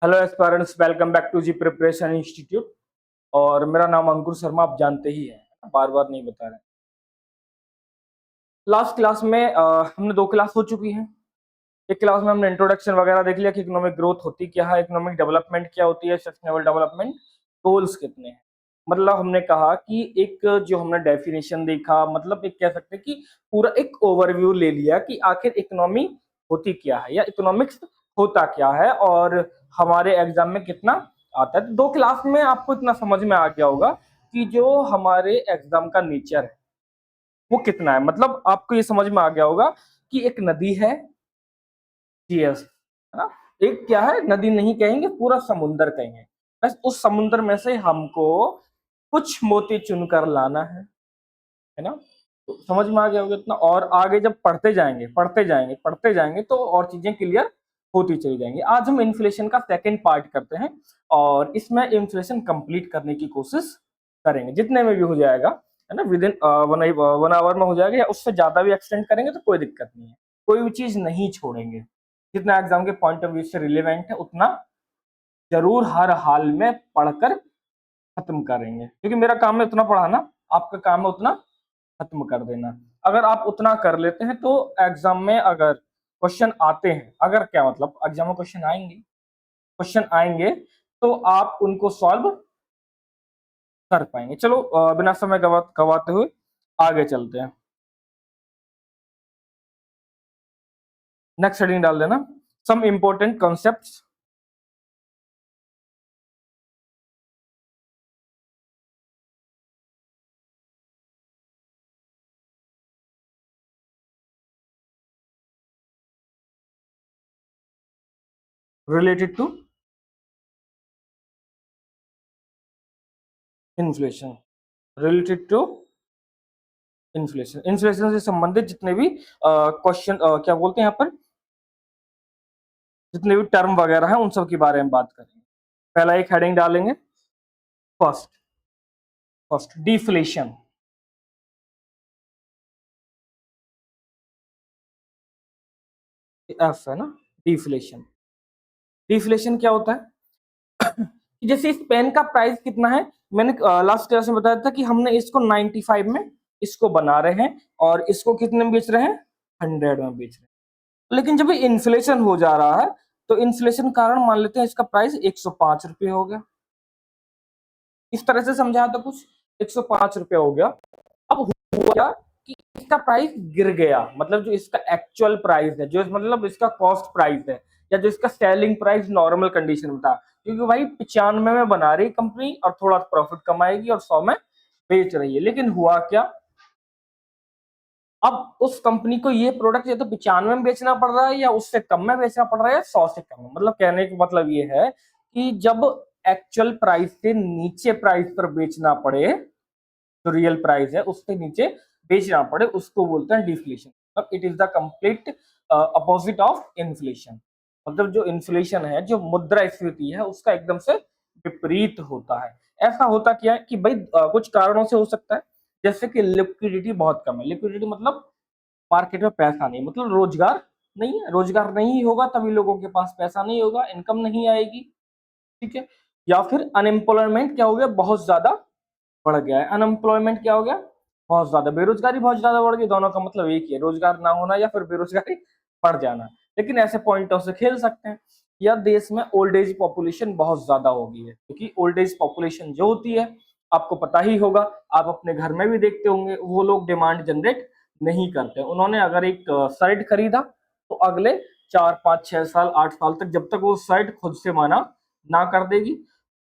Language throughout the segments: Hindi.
Hello aspirants, welcome back to G preparation institute. और मेरा नाम अंकुर शर्मा, आप जानते ही हैं, बार बार नहीं बता रहे। लास्ट क्लास में हमने दो क्लास हो चुकी हैं। एक क्लास में हमने इंट्रोडक्शन वगैरह देख लिया कि इकोनॉमिक ग्रोथ होती क्या है, इकोनॉमिक डेवलपमेंट क्या होती है, सस्टेनेबल डेवलपमेंट गोल्स कितने हैं। मतलब हमने कहा कि एक जो हमने डेफिनेशन देखा, मतलब एक कह सकते हैं कि पूरा एक ओवरव्यू ले लिया कि आखिर इकोनॉमी होती क्या है या इकोनॉमिक्स होता क्या है और हमारे एग्जाम में कितना आता है। तो दो क्लास में आपको इतना समझ में आ गया होगा कि जो हमारे एग्जाम का नेचर है वो कितना है। मतलब आपको ये समझ में आ गया होगा कि एक नदी है, यस, है ना। एक क्या है, नदी नहीं कहेंगे, पूरा समुंदर कहेंगे। बस उस समुंदर में से हमको कुछ मोती चुनकर लाना है ना। तो समझ में आ गया होगा इतना। और आगे जब पढ़ते जाएंगे तो और चीजें क्लियर होती चली जाएंगी। आज हम इन्फ्लेशन का सेकंड पार्ट करते हैं और इसमें इन्फ्लेशन कंप्लीट करने की कोशिश करेंगे जितने में भी हो जाएगा, है ना। विद इन 1 आवर में हो जाएगा या उससे ज्यादा भी एक्सटेंड करेंगे तो कोई दिक्कत नहीं है। कोई भी चीज नहीं छोड़ेंगे। जितना एग्जाम के पॉइंट ऑफ व्यू से रिलेवेंट है उतना जरूर हर हाल में पढ़कर खत्म करेंगे, क्योंकि मेरा काम है उतना पढ़ाना, आपका काम है उतना खत्म कर देना। अगर आप उतना कर लेते हैं तो एग्जाम में अगर क्वेश्चन आते हैं, अगर क्या मतलब एग्जाम में क्वेश्चन आएंगे तो आप उनको सॉल्व कर पाएंगे। चलो बिना समय गवाते हुए आगे चलते हैं। नेक्स्ट हेडिंग डाल देना, some important concepts related to inflation. Related to inflation, inflation से संबंधित जितने भी क्वेश्चन क्या बोलते हैं यहाँ पर, जितने भी टर्म वगैरह हैं उन सब के बारे में बात करेंगे। पहला एक हेडिंग डालेंगे, फर्स्ट फर्स्ट डिफ्लेशन। एफ है ना, डिफ्लेशन। डिफ्लेशन क्या होता है कि जैसे इस पेन का प्राइस कितना है, मैंने लास्ट क्लास में बताया था कि हमने इसको 95 में इसको बना रहे हैं और इसको कितने में बेच रहे हैं, 100 में बेच रहे हैं। लेकिन जब इन्फ्लेशन हो जा रहा है तो इन्फ्लेशन कारण मान लेते हैं इसका प्राइस 105 रुपये हो गया। इस तरह से समझाया था कुछ, 105 रुपये हो गया। अब हुआ क्या कि इसका प्राइस गिर गया, मतलब जो इसका एक्चुअल प्राइस है, जो मतलब इसका कॉस्ट प्राइस है या जो इसका सेलिंग प्राइस नॉर्मल कंडीशन में था, क्योंकि भाई 95 में बना रही कंपनी और थोड़ा प्रॉफिट कमाएगी और 100 में बेच रही है। लेकिन हुआ क्या, अब उस कंपनी को ये प्रोडक्ट या तो 95 में बेचना पड़ रहा है या उससे कम में बेचना पड़ रहा है, 100 से कम में। मतलब कहने का मतलब ये है कि जब एक्चुअल प्राइस से नीचे प्राइस पर बेचना पड़े, जो रियल प्राइस है उससे नीचे बेचना पड़े, उसको बोलते हैं डिफ्लेशन। अब it is the complete opposite of inflation. मतलब जो इन्फ्लेशन है, जो मुद्रास्फीति है, उसका एकदम से विपरीत होता है। ऐसा होता क्या है कि भाई कुछ कारणों से हो सकता है, जैसे कि लिक्विडिटी बहुत कम है। लिक्विडिटी मतलब मार्केट में पैसा नहीं, मतलब रोजगार नहीं है। रोजगार नहीं होगा तभी लोगों के पास पैसा नहीं होगा, इनकम नहीं आएगी, ठीक है। या फिर अनएम्प्लॉयमेंट क्या हो गया, बहुत ज्यादा बढ़ गया है। अनएम्प्लॉयमेंट क्या हो गया, बहुत ज्यादा। बेरोजगारी बहुत ज्यादा बढ़ गई। दोनों का मतलब एक ही है, रोजगार ना होना या फिर बेरोजगारी बढ़ जाना। लेकिन ऐसे पॉइंटों से खेल सकते हैं। या देश में ओल्ड एज पॉपुलेशन बहुत ज्यादा हो गई है, क्योंकि ओल्ड एज पॉपुलेशन जो होती है आपको पता ही होगा, आप अपने घर में भी देखते होंगे, वो लोग डिमांड जनरेट नहीं करते। उन्होंने अगर एक शर्ट खरीदा तो अगले 4 5 6 साल 8 साल तक, जब तक वो शर्ट खुद से माना ना कर देगी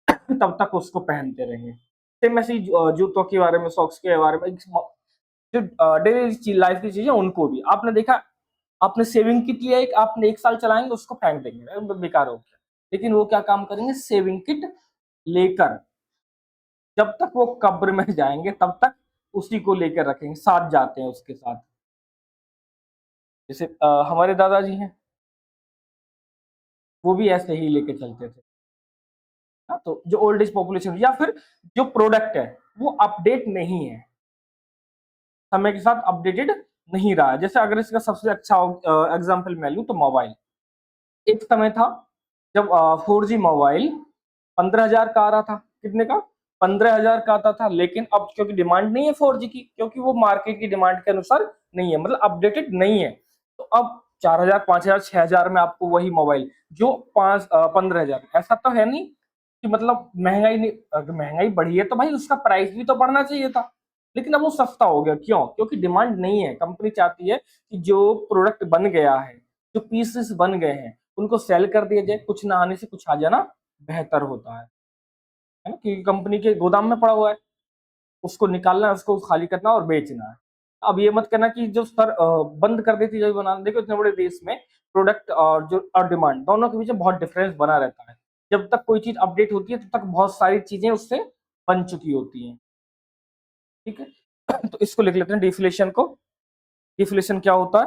तब तक उसको पहनते रहेंगे। सेम ऐसे ही जूतों के बारे में, सॉक्स के बारे में, जो डेली लाइफ की चीजें उनको भी आपने देखा। आपने सेविंग किट लिया, एक आपने 1 साल चलाएंगे उसको फेंक देंगे, बेकार हो गया। लेकिन वो क्या काम करेंगे, सेविंग किट लेकर जब तक वो कब्र में जाएंगे तब तक उसी को लेकर रखेंगे, साथ जाते हैं उसके साथ। जैसे हमारे दादाजी हैं, वो भी ऐसे ही लेके चलते थे। हाँ, तो जो ओल्ड एज पॉपुलेशन या फिर जो प्रोडक्ट है वो अपडेट नहीं है, समय के साथ अपडेटेड नहीं रहा है। जैसे अगर इसका सबसे अच्छा एग्जांपल मैं लूं तो मोबाइल। एक समय था जब 4G मोबाइल 15,000 का आ रहा था, कितने का? 15,000 का आता था, लेकिन अब क्योंकि डिमांड नहीं है 4G की, क्योंकि वो मार्केट की डिमांड के अनुसार नहीं है, मतलब अपडेटेड नहीं है, तो अब 4,000, 5,000, 6,000 में आपको वही मोबाइल जो 15,000, ऐसा तो है नहीं कि मतलब महंगाई नहीं, अगर महंगाई बढ़ी है तो भाई उसका प्राइस भी तो बढ़ना चाहिए था, लेकिन अब वो सस्ता हो गया। क्यों? क्योंकि डिमांड नहीं है। कंपनी चाहती है कि जो प्रोडक्ट बन गया है, जो पीसेस बन गए हैं, उनको सेल कर दिया जाए, कुछ ना आने से कुछ आ जाना बेहतर होता है ना, कि कंपनी के गोदाम में पड़ा हुआ है, उसको निकालना है, उसको खाली करना और बेचना है। अब ये मत कहना कि जो सर बंद कर देती है बनाना। देखो इतने बड़े देश में प्रोडक्ट और जो और डिमांड दोनों के बीच में बहुत डिफरेंस बना रहता है। जब तक कोई चीज अपडेट होती है तब तक बहुत सारी चीजें उससे बन चुकी होती हैं। ठीक है। तो इसको लिख लेते हैं डिफ्लेशन को। डिफ्लेशन क्या होता है?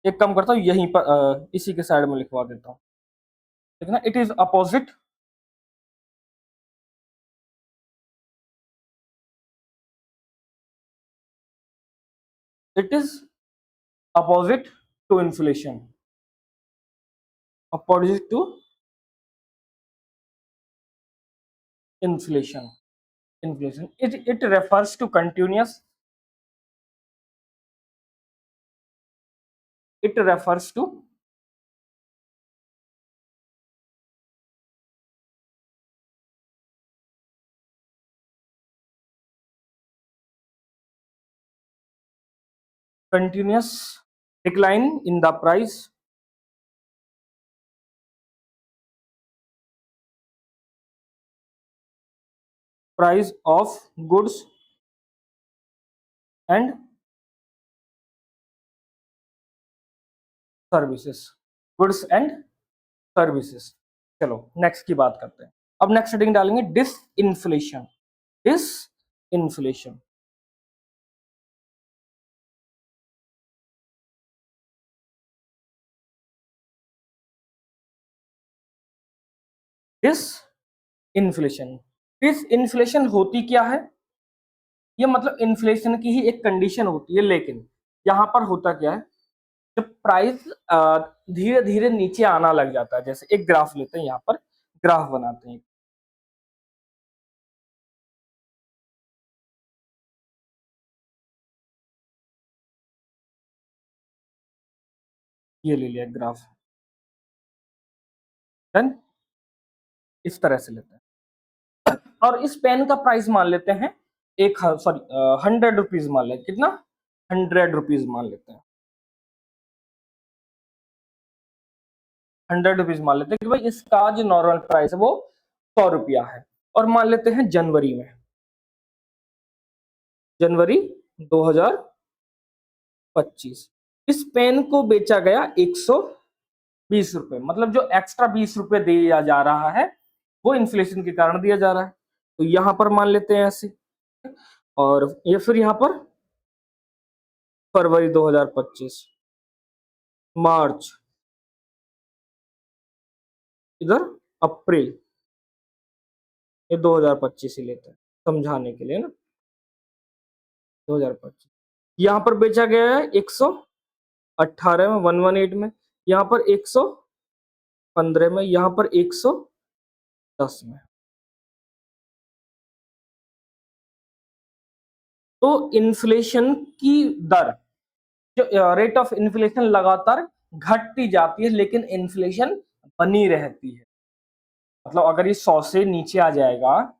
एक काम करता हूँ, यहीं पर इसी के साइड में लिखवा देता हूँ। देखना, it is opposite, it is opposite to inflation, opposite to inflation. Inflation. It refers to continuous. It refers to continuous decline in the price of goods and services. Goods and services. चलो नेक्स्ट की बात करते हैं। अब नेक्स्ट हेडिंग डालेंगे disinflation. Disinflation. Disinflation. Disinflation होती क्या है? ये मतलब इन्फ्लेशन की ही एक कंडीशन होती है, लेकिन यहाँ पर होता क्या है, जब प्राइस धीरे धीरे नीचे आना लग जाता है। जैसे एक ग्राफ लेते हैं, यहाँ पर ग्राफ बनाते हैं। ये ले लिया ग्राफ, डन। इस तरह से लेते हैं और इस पेन का प्राइस मान लेते हैं एक, सॉरी 100 रुपीज मान लेते हैं। कितना? 100 रुपीज मान लेते हैं। 100 रुपीज मान लेते हैं कि भाई इसका जो नॉर्मल प्राइस है वो 100 रुपया है। और मान लेते हैं जनवरी में, जनवरी 2025 इस पेन को बेचा गया 120 रुपए। मतलब जो एक्स्ट्रा 20 रुपए दिया जा रहा है वो इन्फ्लेशन के कारण दिया जा रहा है, तो यहां पर मान लेते हैं ऐसे। और ये फिर यहाँ पर फरवरी 2025, मार्च, इधर अप्रैल, ये 2025 ही लेते हैं समझाने के लिए ना। 2025 यहाँ पर बेचा गया है 118 में, 118 में, यहाँ पर 115 में, यहाँ पर 110 में। तो इन्फ्लेशन की दर, जो रेट ऑफ इन्फ्लेशन लगातार घटती जाती है, लेकिन इन्फ्लेशन बनी रहती है। मतलब अगर ये 100 से नीचे आ जाएगा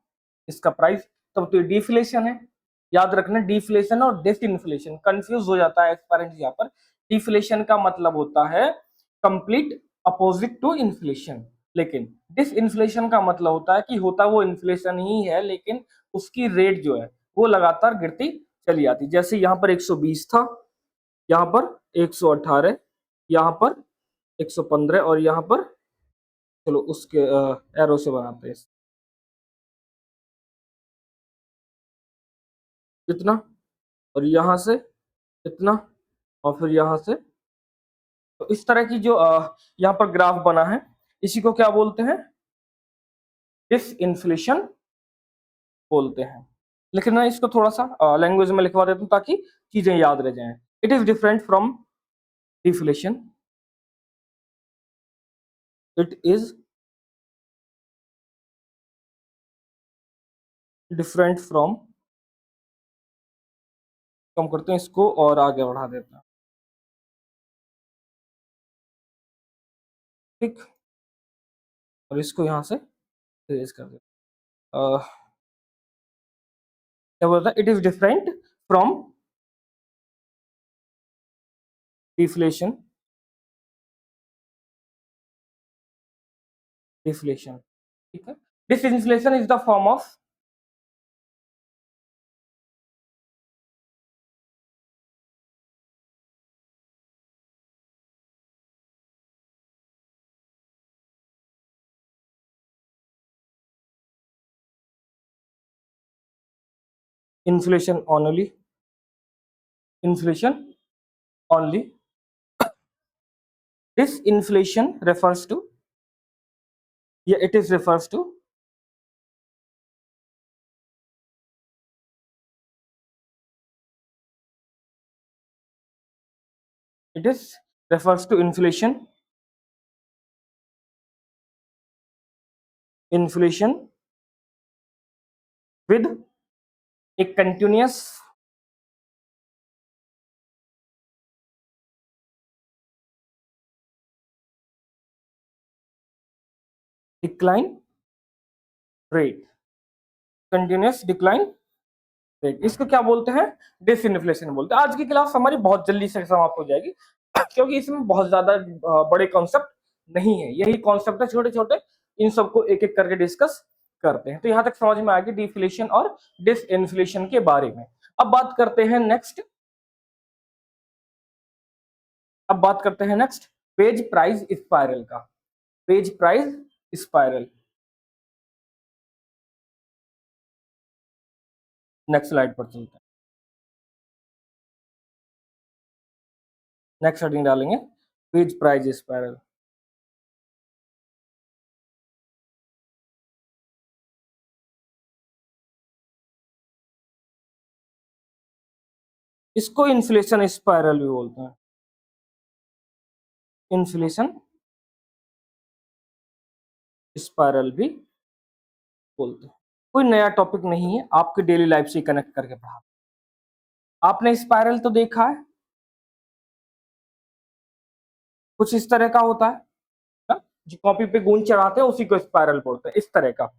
इसका प्राइस, तब तो ये डिफ्लेशन है। याद रखना, डिफ्लेशन और डिसइन्फ्लेशन कंफ्यूज हो जाता है एस्पायरेंट। यहाँ पर डिफ्लेशन का मतलब होता है कंप्लीट अपोजिट टू इन्फ्लेशन, लेकिन डिसइन्फ्लेशन का मतलब होता है कि होता वो इन्फ्लेशन ही है, लेकिन उसकी रेट जो है वो लगातार गिरती चली आती। जैसे यहाँ पर 120 था, यहाँ पर 118, यहाँ पर 115 और यहाँ पर, चलो उसके एरो से बनाते हैं इतना, और यहाँ से इतना, और फिर यहाँ से। तो इस तरह की जो यहाँ पर ग्राफ बना है, इसी को क्या बोलते हैं? डिसइन्फ्लेशन बोलते हैं। लेकिन मैं इसको थोड़ा सा लैंग्वेज में लिखवा देता हूँ ताकि चीजें याद रह जाएं। It is different from deflation. It is different from, कम करते हैं इसको और आगे बढ़ा देते हैं, ठीक, और इसको यहां से इरेज कर देते हैं। क्या बोलता है, it is different from deflation, deflation, ठीक है। Disinflation is the form of inflation only, inflation only, disinflation refers to, yeah, it is refers to, it is refers to inflation, inflation with a continuous decline rate, continuous decline rate, इसको क्या बोलते हैं, डिसइन्फ्लेशन बोलते हैं। आज की क्लास हमारी बहुत जल्दी से समाप्त हो जाएगी क्योंकि इसमें बहुत ज्यादा बड़े कॉन्सेप्ट नहीं है, यही कॉन्सेप्ट है छोटे छोटे, इन सबको एक एक करके डिस्कस करते हैं। तो यहाँ तक समझ में आ गई डिफ्लेशन और डिसइन्फ्लेशन के बारे में। अब बात करते हैं नेक्स्ट, अब बात करते हैं नेक्स्ट वेज प्राइस स्पाइरल का, wage price spiral. Next slide पर चलते हैं, नेक्स्ट हेडिंग डालेंगे वेज प्राइस स्पाइरल। इसको इन्फ्लेशन स्पाइरल भी बोलते हैं, इन्फ्लेशन स्पाइरल भी बोलते हैं। कोई नया टॉपिक नहीं है, आपके डेली लाइफ से कनेक्ट करके पढ़ा। आपने स्पाइरल तो देखा है, कुछ इस तरह का होता है ना? जो कॉपी पे गोंद चढ़ाते हैं उसी को स्पाइरल बोलते हैं, इस तरह का,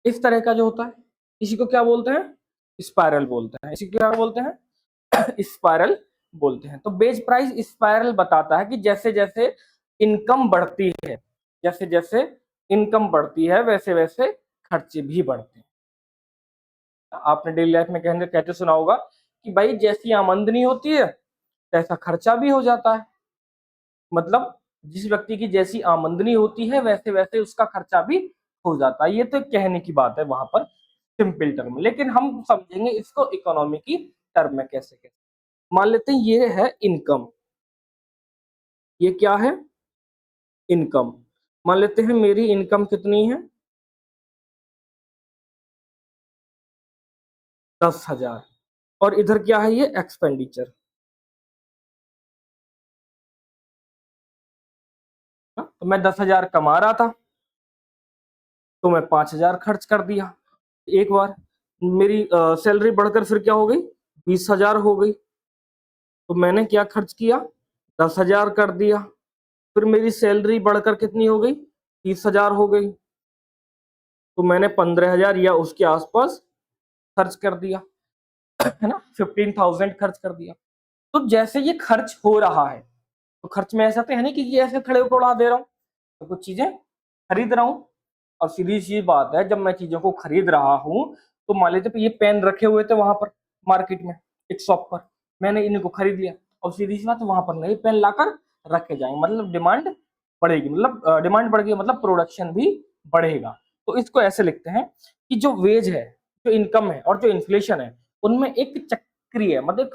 इस तरह का जो होता है इसी को क्या बोलते हैं, स्पाइरल बोलते हैं। इसी को क्या बोलते हैं स्पाइरल बोलते हैं। तो बेस प्राइस स्पाइरल बताता है कि जैसे जैसे इनकम बढ़ती है, जैसे जैसे इनकम बढ़ती है वैसे वैसे खर्चे भी बढ़ते हैं। आपने डेली लाइफ में कहने कहते सुना होगा कि भाई जैसी आमदनी होती है तैसा खर्चा भी हो जाता है, मतलब जिस व्यक्ति की जैसी आमदनी होती है वैसे वैसे उसका खर्चा भी हो जाता है। ये तो कहने की बात है वहां पर सिंपल टर्म में, लेकिन हम समझेंगे इसको इकोनॉमी की टर्म में कैसे कैसे। मान लेते हैं ये है इनकम, ये क्या है इनकम। मान लेते हैं मेरी इनकम कितनी है 10,000, और इधर क्या है ये एक्सपेंडिचर, तो मैं 10,000 कमा रहा था तो मैं 5,000 खर्च कर दिया एक बार। मेरी सैलरी बढ़कर फिर क्या हो गई 20,000 हो गई, तो मैंने क्या खर्च किया 10,000 कर दिया। फिर मेरी सैलरी बढ़कर कितनी हो गई 30,000 हो गई, तो मैंने 15,000 या उसके आसपास खर्च कर दिया, है ना, 15,000 खर्च कर दिया। तो जैसे ये खर्च हो रहा है, तो खर्च में ऐसा तो है नहीं कि ये ऐसे खड़े होकर उड़ा दे रहा हूँ, तो कुछ चीजें खरीद रहा हूँ। और सीधी सी बात है, जब मैं चीजों को खरीद रहा हूँ तो मान लीजिए ये पेन रखे हुए थे वहां पर मार्केट में एक शॉप पर, मैंने इनको खरीद लिया, और सीधी सी बात वहां पर नए पेन लाकर रखे जाएंगे, मतलब डिमांड बढ़ेगी, मतलब डिमांड बढ़ेगी मतलब प्रोडक्शन भी बढ़ेगा। तो इसको ऐसे लिखते हैं कि जो वेज है, जो इनकम है और जो इन्फ्लेशन है, उनमें एक चक्रीय मतलब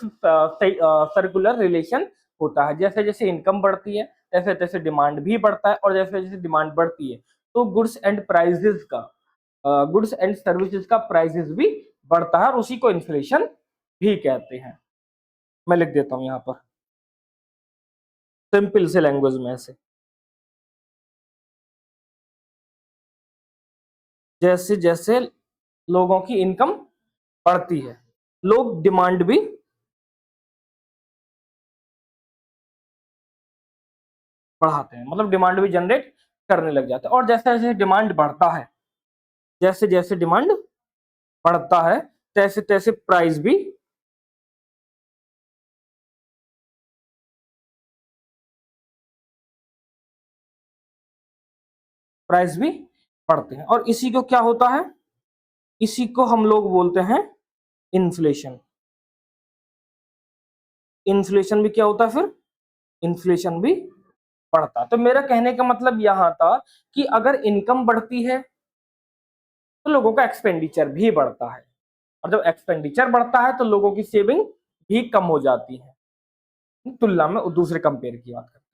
सर्कुलर रिलेशन होता है। जैसे जैसे इनकम बढ़ती है तैसे तैसे डिमांड भी बढ़ता है, और जैसे जैसे डिमांड बढ़ती है तो गुड्स एंड प्राइजेस का, गुड्स एंड सर्विसेज का प्राइसेस भी बढ़ता है, और उसी को इन्फ्लेशन भी कहते हैं। मैं लिख देता हूं यहाँ पर, सिंपल से लैंग्वेज में ऐसे, जैसे जैसे लोगों की इनकम बढ़ती है, लोग डिमांड भी बढ़ाते हैं, मतलब डिमांड भी जनरेट करने लग जाते हैं। और जैसे जैसे डिमांड बढ़ता है, जैसे जैसे डिमांड बढ़ता है, तैसे तैसे प्राइस भी बढ़ते हैं। और इसी को क्या होता है, इसी को हम लोग बोलते हैं इन्फ्लेशन। इन्फ्लेशन भी क्या होता है फिर, इन्फ्लेशन भी बढ़ता है। तो मेरा कहने का मतलब यहां था कि अगर इनकम बढ़ती है तो लोगों का एक्सपेंडिचर भी बढ़ता है, और जब एक्सपेंडिचर बढ़ता है तो लोगों की सेविंग भी कम हो जाती है तुलना में दूसरे कंपेयर की बात करते हैं।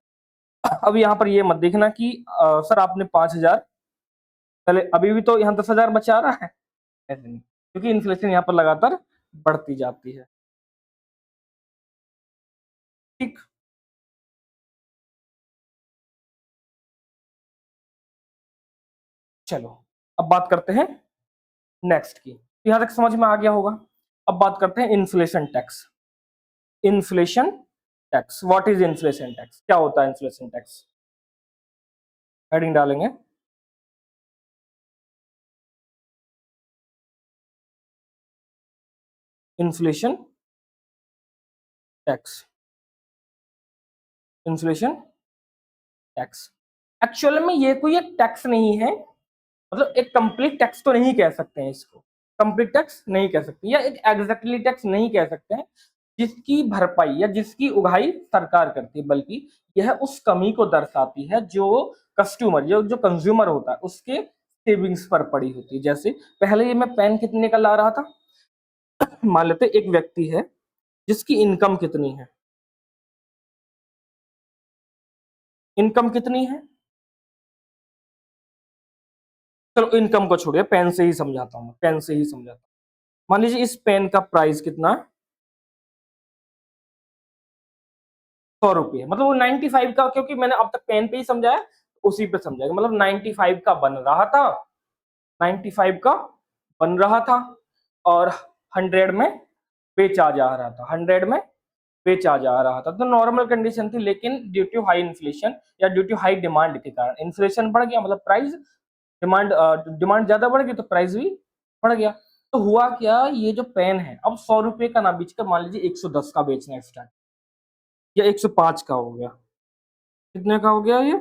अब यहाँ पर ये मत देखना कि सर आपने 5,000, पहले अभी भी तो यहाँ 10,000 बचा रहा है, ऐसे नहीं, क्योंकि इन्फ्लेशन यहाँ पर लगातार बढ़ती जाती है। ठीक, चलो अब बात करते हैं नेक्स्ट की। यहाँ तक समझ में आ गया होगा। अब बात करते हैं inflation tax. Inflation tax, what is inflation tax, क्या होता है इन्फ्लेशन टैक्स, हेडिंग डालेंगे inflation tax. Inflation tax actual में ये कोई एक टैक्स नहीं है, मतलब एक कंप्लीट टैक्स तो नहीं कह सकते हैं इसको, कंप्लीट टैक्स नहीं कह सकते, या एक एग्जैक्टली टैक्स नहीं कह सकते हैं जिसकी भरपाई या जिसकी उगाही सरकार करती है, बल्कि यह उस कमी को दर्शाती है जो कस्टमर, जो जो कंज्यूमर होता है उसके सेविंग्स पर पड़ी होती है। जैसे पहले ये मैं पेन कितने का ला रहा था, मान लेते एक व्यक्ति है जिसकी इनकम कितनी है, इनकम कितनी है, चलो इनकम को छोड़िए, पेन से ही समझाता हूँ, पेन से ही समझाता हूँ। मान लीजिए इस पेन का प्राइस कितना है, 100 रुपये, मतलब वो 95 का, क्योंकि मैंने अब तक पेन पे ही समझाया, उसी पे समझाएगा, मतलब 95 का बन रहा था, 95 का बन रहा था, और 100 में बेचा जा रहा था, 100 में बेचा जा रहा था। तो नॉर्मल कंडीशन थी, लेकिन ड्यू टू हाई इन्फ्लेशन या ड्यू टू हाई डिमांड के कारण इन्फ्लेशन बढ़ गया, मतलब प्राइस, डिमांड डिमांड ज्यादा बढ़ गई तो प्राइस भी बढ़ गया। तो हुआ क्या, ये जो पेन है अब 100 रुपए का ना बेचकर मान लीजिए 110 का बेचना स्टार्ट, या 105 का हो गया, कितने का हो गया ये,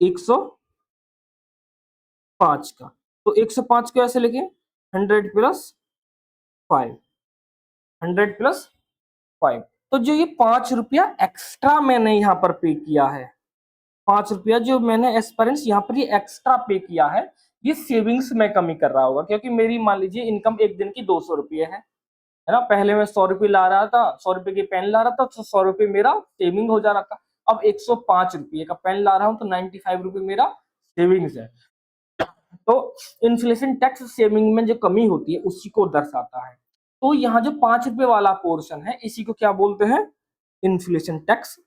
105 का। तो 105 को ऐसे लिखे, 100 + 5, 100 + 5। तो जो ये 5 रुपया एक्स्ट्रा मैंने यहाँ पर पे किया है, 5 रुपया जो मैंने एस्पेरेंस यहाँ पर ये एक्स्ट्रा पे किया है, ये सेविंग्स में कमी कर रहा होगा, क्योंकि मेरी मान लीजिए इनकम एक दिन की 200 रुपये है ना, पहले मैं 100 रुपये ला रहा था, 100 रुपये की पेन ला रहा था, तो 100 रुपये मेरा सेविंग हो जा रहा था। अब 105 रुपये का पेन ला रहा हूं तो 95 रुपये मेरा सेविंग्स है। तो इन्फ्लेशन टैक्स सेविंग में जो कमी होती है उसी को दर्शाता है। तो यहाँ जो 5 रुपये वाला पोर्शन है इसी को क्या बोलते हैं, इन्फ्लेशन टैक्स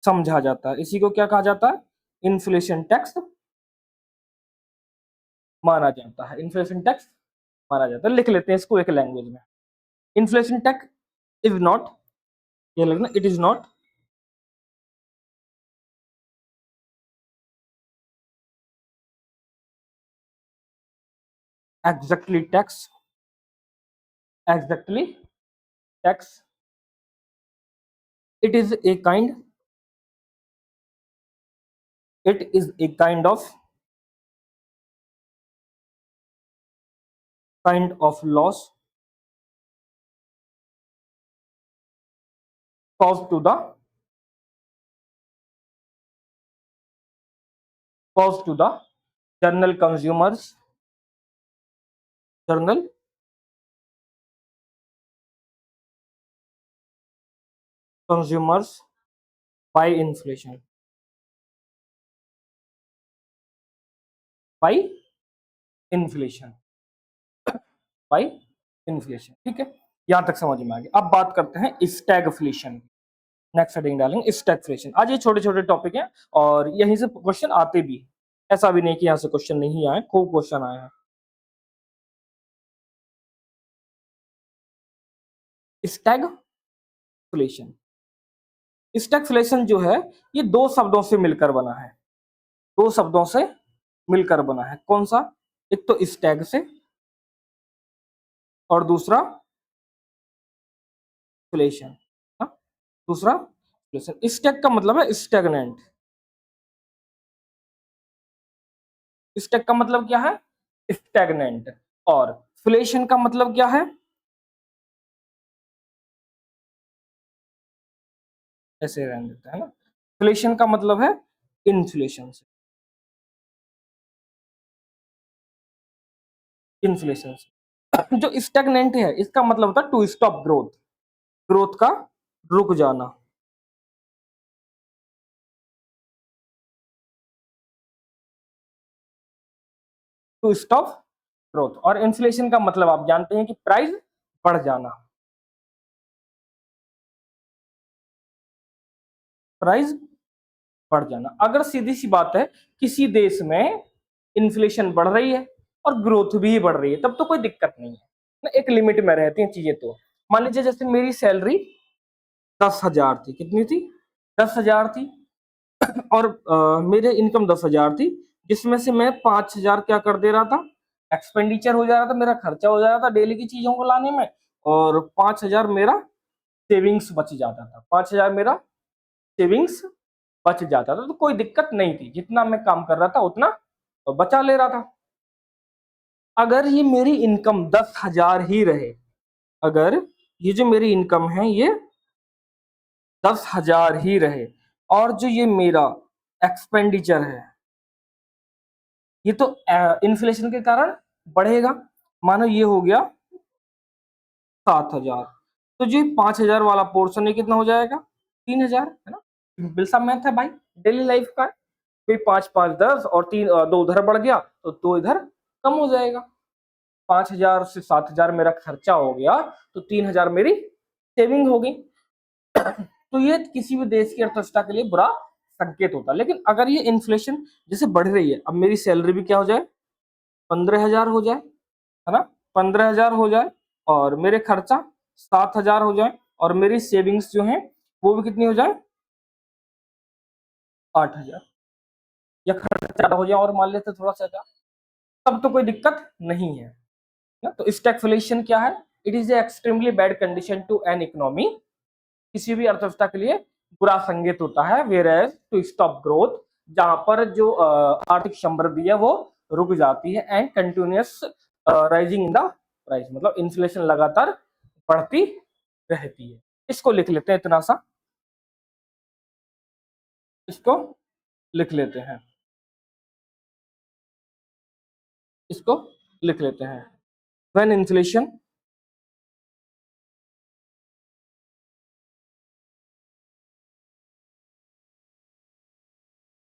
समझा जाता है, इसी को क्या कहा जाता है, इन्फ्लेशन टैक्स माना जाता है, इन्फ्लेशन टैक्स माना जाता है। लिख लेते हैं इसको एक लैंग्वेज में, इन्फ्लेशन टैक्स इज नॉट, ये लिखना, it is not exactly tax, exactly tax, it is a kind, it is a kind of loss caused to the caused to the general general consumers by inflation, by inflation, by inflation. ठीक है, यहां तक समझ में आ गया। अब बात करते हैं स्टैगफ्लेशन। नेक्स्ट हेडिंग डालेंगे स्टैगफ्लेशन। आज ये छोटे छोटे टॉपिक हैं और यहीं से क्वेश्चन आते भी हैं। ऐसा भी नहीं कि यहां से क्वेश्चन नहीं आए, खूब क्वेश्चन आए हैं। स्टैगफ्लेशन, स्टैगफ्लेशन जो है ये दो शब्दों से मिलकर बना है। दो शब्दों से मिलकर बना है। कौन सा? एक तो स्टैग से और दूसरा फ्लेशन। दूसरा फ्लेशन। स्टैग का मतलब है स्टैगनेंट। स्टैग का मतलब क्या है? स्टैगनेंट। और फ्लेशन का मतलब क्या है? ऐसे रहने देता है ना। फ्लेशन का मतलब है इन्फ्लेशन से। इन्फ्लेशन से। जो स्टैगनेंट है इसका मतलब होता है टू स्टॉप ग्रोथ। ग्रोथ का रुक जाना। To stop growth. और इन्फ्लेशन का मतलब आप जानते हैं कि प्राइस बढ़ जाना। प्राइस बढ़ जाना। अगर सीधी सी बात है किसी देश में इन्फ्लेशन बढ़ रही है और ग्रोथ भी बढ़ रही है तब तो कोई दिक्कत नहीं है ना, एक लिमिट में रहती हैं चीजें। तो मान लीजिए जैसे मेरी सैलरी 10,000 थी। कितनी थी? 10,000 थी। और मेरे इनकम 10,000 थी, जिसमें से मैं 5,000 क्या कर दे रहा था, एक्सपेंडिचर हो जा रहा था, मेरा खर्चा हो जा रहा था डेली की चीजों को लाने में। और 5,000 मेरा सेविंग्स बच जाता था। 5,000 मेरा सेविंग्स बच जाता था, तो कोई दिक्कत नहीं थी। जितना मैं काम कर रहा था उतना बचा ले रहा था। अगर ये मेरी इनकम 10,000 ही रहे, अगर ये जो मेरी इनकम है ये 10,000 ही रहे, और जो ये मेरा एक्सपेंडिचर है ये तो इन्फ्लेशन के कारण बढ़ेगा। मानो ये हो गया 7,000, तो जो 5,000 वाला पोर्शन है कितना हो जाएगा? 3,000, है ना। सिंपल सा मैथ है भाई, डेली लाइफ का। भाई 5 5 10 और 3 2 उधर बढ़ गया तो 2 इधर कम हो जाएगा। 5,000 से 7,000 मेरा खर्चा हो गया तो 3,000 मेरी सेविंग हो गई। तो ये किसी भी देश की अर्थव्यवस्था के लिए बुरा संकेत होता है। लेकिन अगर ये इन्फ्लेशन जैसे बढ़ रही है, अब मेरी सैलरी भी क्या हो जाए, 15,000 हो जाए, है ना, 15,000 हो जाए, और मेरे खर्चा 7,000 हो जाए, और मेरी सेविंग्स जो है वो भी कितनी हो जाए, 8,000, या खर्चा ज्यादा हो जाए और मान लेते थोड़ा सा ज्यादा, तब तो कोई दिक्कत नहीं है ना। तो स्टैगफ्लेशन क्या है? It is a extremely bad condition to an economy. किसी भी अर्थव्यवस्था के लिए बुरा संकेत होता है। Whereas to stop growth, जहां पर जो आर्थिक समृद्धि है वो रुक जाती है। And continuous rising in the price, मतलब इन्फ्लेशन लगातार बढ़ती रहती है। इसको लिख लेते हैं इतना सा, इसको लिख लेते हैं, इसको लिख लेते हैं। When inflation,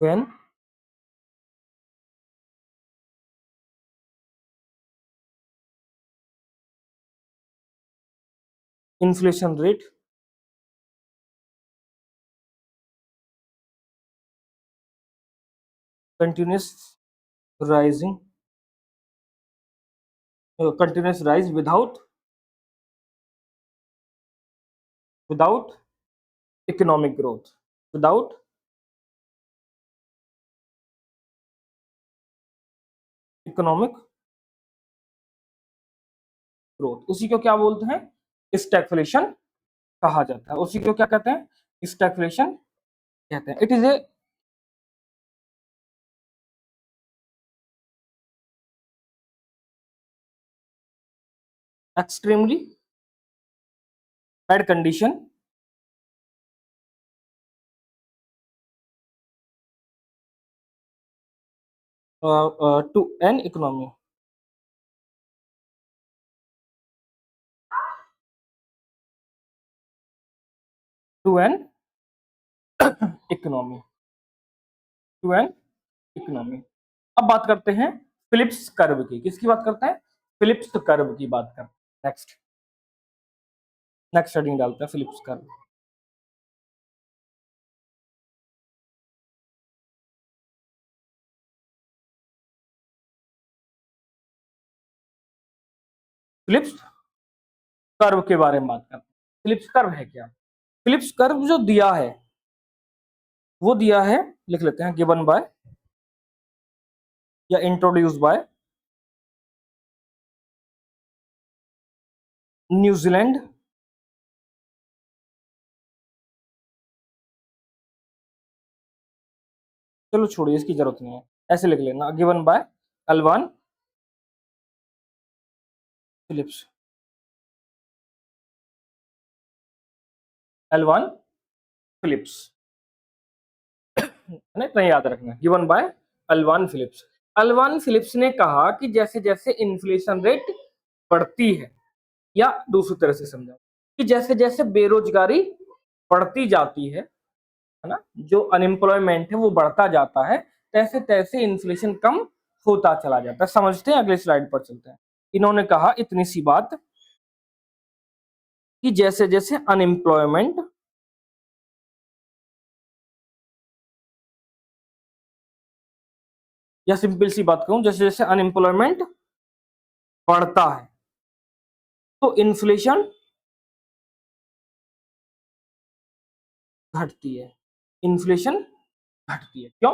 when inflation rate continuous rising, continuous rise without economic growth, without economic growth, उसी को क्या बोलते हैं, स्टैगफ्लेशन कहा जाता है। उसी को क्या कहते हैं, स्टैगफ्लेशन कहते हैं। It is a extremely bad condition to an economy, to an economy, to an economy. अब बात करते हैं फिलिप्स कर्व की। किसकी बात करते हैं? फिलिप्स कर्व की बात करते हैं। नेक्स्ट हेडिंग डालते हैं फिलिप्स कर्व। फिलिप्स कर्व के बारे में बात करते हैं। फिलिप्स कर्व है क्या? फिलिप्स कर्व जो दिया है वो दिया है, लिख लेते हैं, गिवन बाय या इंट्रोड्यूस बाय न्यूजीलैंड चलो छोड़िए, इसकी जरूरत नहीं है, ऐसे लिख लेना, गिवन बाय अल्वान फिलिप्स। एलवान फिलिप्स इतना याद रखना, गिवन बाय अल्वान फिलिप्स। अल्वान फिलिप्स ने कहा कि जैसे जैसे इन्फ्लेशन रेट बढ़ती है, या दूसरी तरह से समझा कि जैसे जैसे बेरोजगारी बढ़ती जाती है ना, जो अनएम्प्लॉयमेंट है वो बढ़ता जाता है, तैसे तैसे इन्फ्लेशन कम होता चला जाता है। समझते हैं, अगले स्लाइड पर चलते हैं। इन्होंने कहा इतनी सी बात कि जैसे जैसे अनएम्प्लॉयमेंट या सिंपल सी बात कहूं, जैसे जैसे अनएम्प्लॉयमेंट बढ़ता है तो इन्फ्लेशन घटती है। इन्फ्लेशन घटती है, क्यों?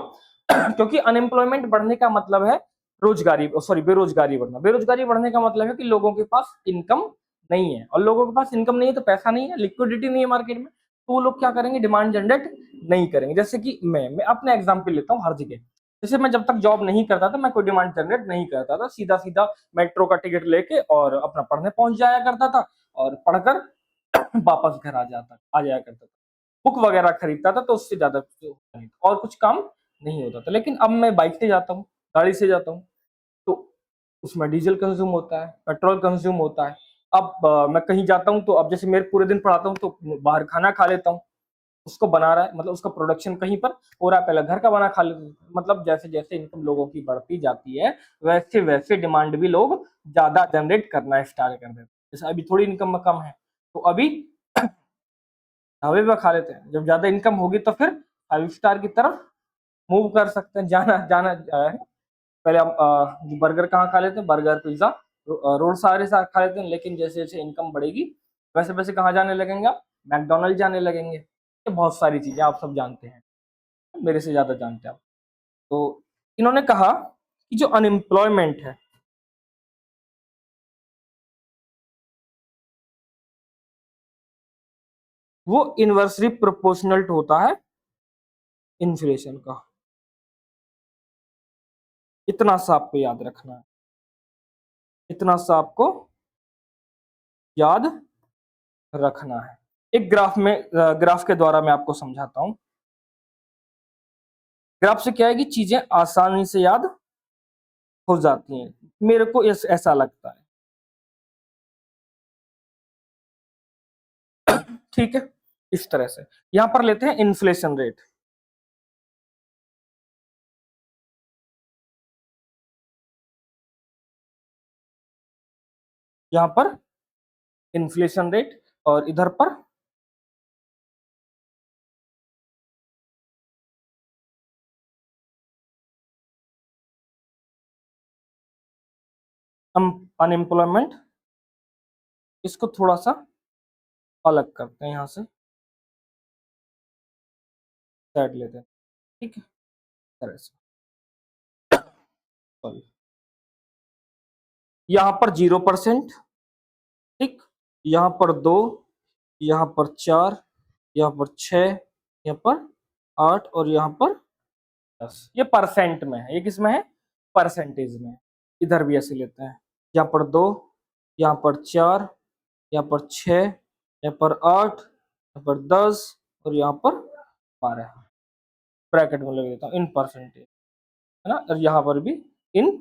क्योंकि अनएम्प्लॉयमेंट बढ़ने का मतलब है रोजगारी, सॉरी, बेरोजगारी बढ़ना। बेरोजगारी बढ़ने का मतलब है कि लोगों के पास इनकम नहीं है, और लोगों के पास इनकम नहीं है तो पैसा नहीं है, लिक्विडिटी नहीं है मार्केट में, तो वो लोग क्या करेंगे? डिमांड जनरेट नहीं करेंगे। जैसे कि मैं अपना एग्जाम्पल लेता हूँ हर जगह। जैसे मैं जब तक जॉब नहीं करता था, मैं कोई डिमांड जनरेट नहीं करता था, सीधा सीधा मेट्रो का टिकट लेके और अपना पढ़ने पहुंच जाया करता था, और पढ़कर वापस घर आ जाया करता था। बुक वगैरह खरीदता था, तो उससे ज्यादा और कुछ काम नहीं होता था। लेकिन अब मैं बाइक से जाता हूँ, गाड़ी से जाता हूँ, तो उसमें डीजल कंज्यूम होता है, पेट्रोल कंज्यूम होता है। अब मैं कहीं जाता हूँ तो अब जैसे मेरे पूरे दिन पढ़ाता हूँ तो बाहर खाना खा लेता हूँ, उसको बना रहा है, मतलब उसका प्रोडक्शन कहीं पर हो रहा है, पहले घर का बना खा लेते हैं। मतलब जैसे जैसे इनकम लोगों की बढ़ती जाती है, वैसे वैसे डिमांड भी लोग ज्यादा जनरेट करना स्टार्ट कर देते हैं। जैसे अभी थोड़ी इनकम कम है, तो अभी ढाबे पे खा लेते हैं, जब ज्यादा इनकम होगी तो फिर 5 स्टार की तरफ मूव कर सकते हैं, जाना जाना है। पहले हम बर्गर कहाँ खा लेते हैं? बर्गर, पिज्जा, रोड सारे साथ खा लेते हैं। लेकिन जैसे जैसे इनकम बढ़ेगी, वैसे वैसे कहाँ जाने लगेंगे आप? मैकडोनल्ड जाने लगेंगे। ये बहुत सारी चीजें आप सब जानते हैं, मेरे से ज्यादा जानते हैं आप। तो इन्होंने कहा कि जो अनएम्प्लॉयमेंट है वो इनवर्सली प्रोपोर्शनल होता है इन्फ्लेशन का। इतना सा आपको याद रखना है, इतना सा आपको याद रखना है। एक ग्राफ के द्वारा मैं आपको समझाता हूं। ग्राफ से क्या है कि चीजें आसानी से याद हो जाती हैं, मेरे को ऐसा लगता है। ठीक है, इस तरह से यहां पर लेते हैं इन्फ्लेशन रेट। यहां पर इन्फ्लेशन रेट और इधर पर अनएम्प्लॉयमेंट। इसको थोड़ा सा अलग करते हैं, यहां से साइड लेते हैं। ठीक है, इस तरह से। सॉरी, यहां पर 0%, ठीक, यहां पर 2, यहां पर 4, यहां पर 6, यहां पर 8 और यहां पर 10। ये परसेंट में है, ये किस में है? परसेंटेज में। इधर भी ऐसे लेते हैं, यहाँ पर 2, यहाँ पर 4, यहाँ पर 6, यहाँ पर 8, यहाँ पर 10 और यहाँ पर 12। ब्रैकेट में लग देता हूँ, इन परसेंटेज, है ना, और यहाँ पर भी इन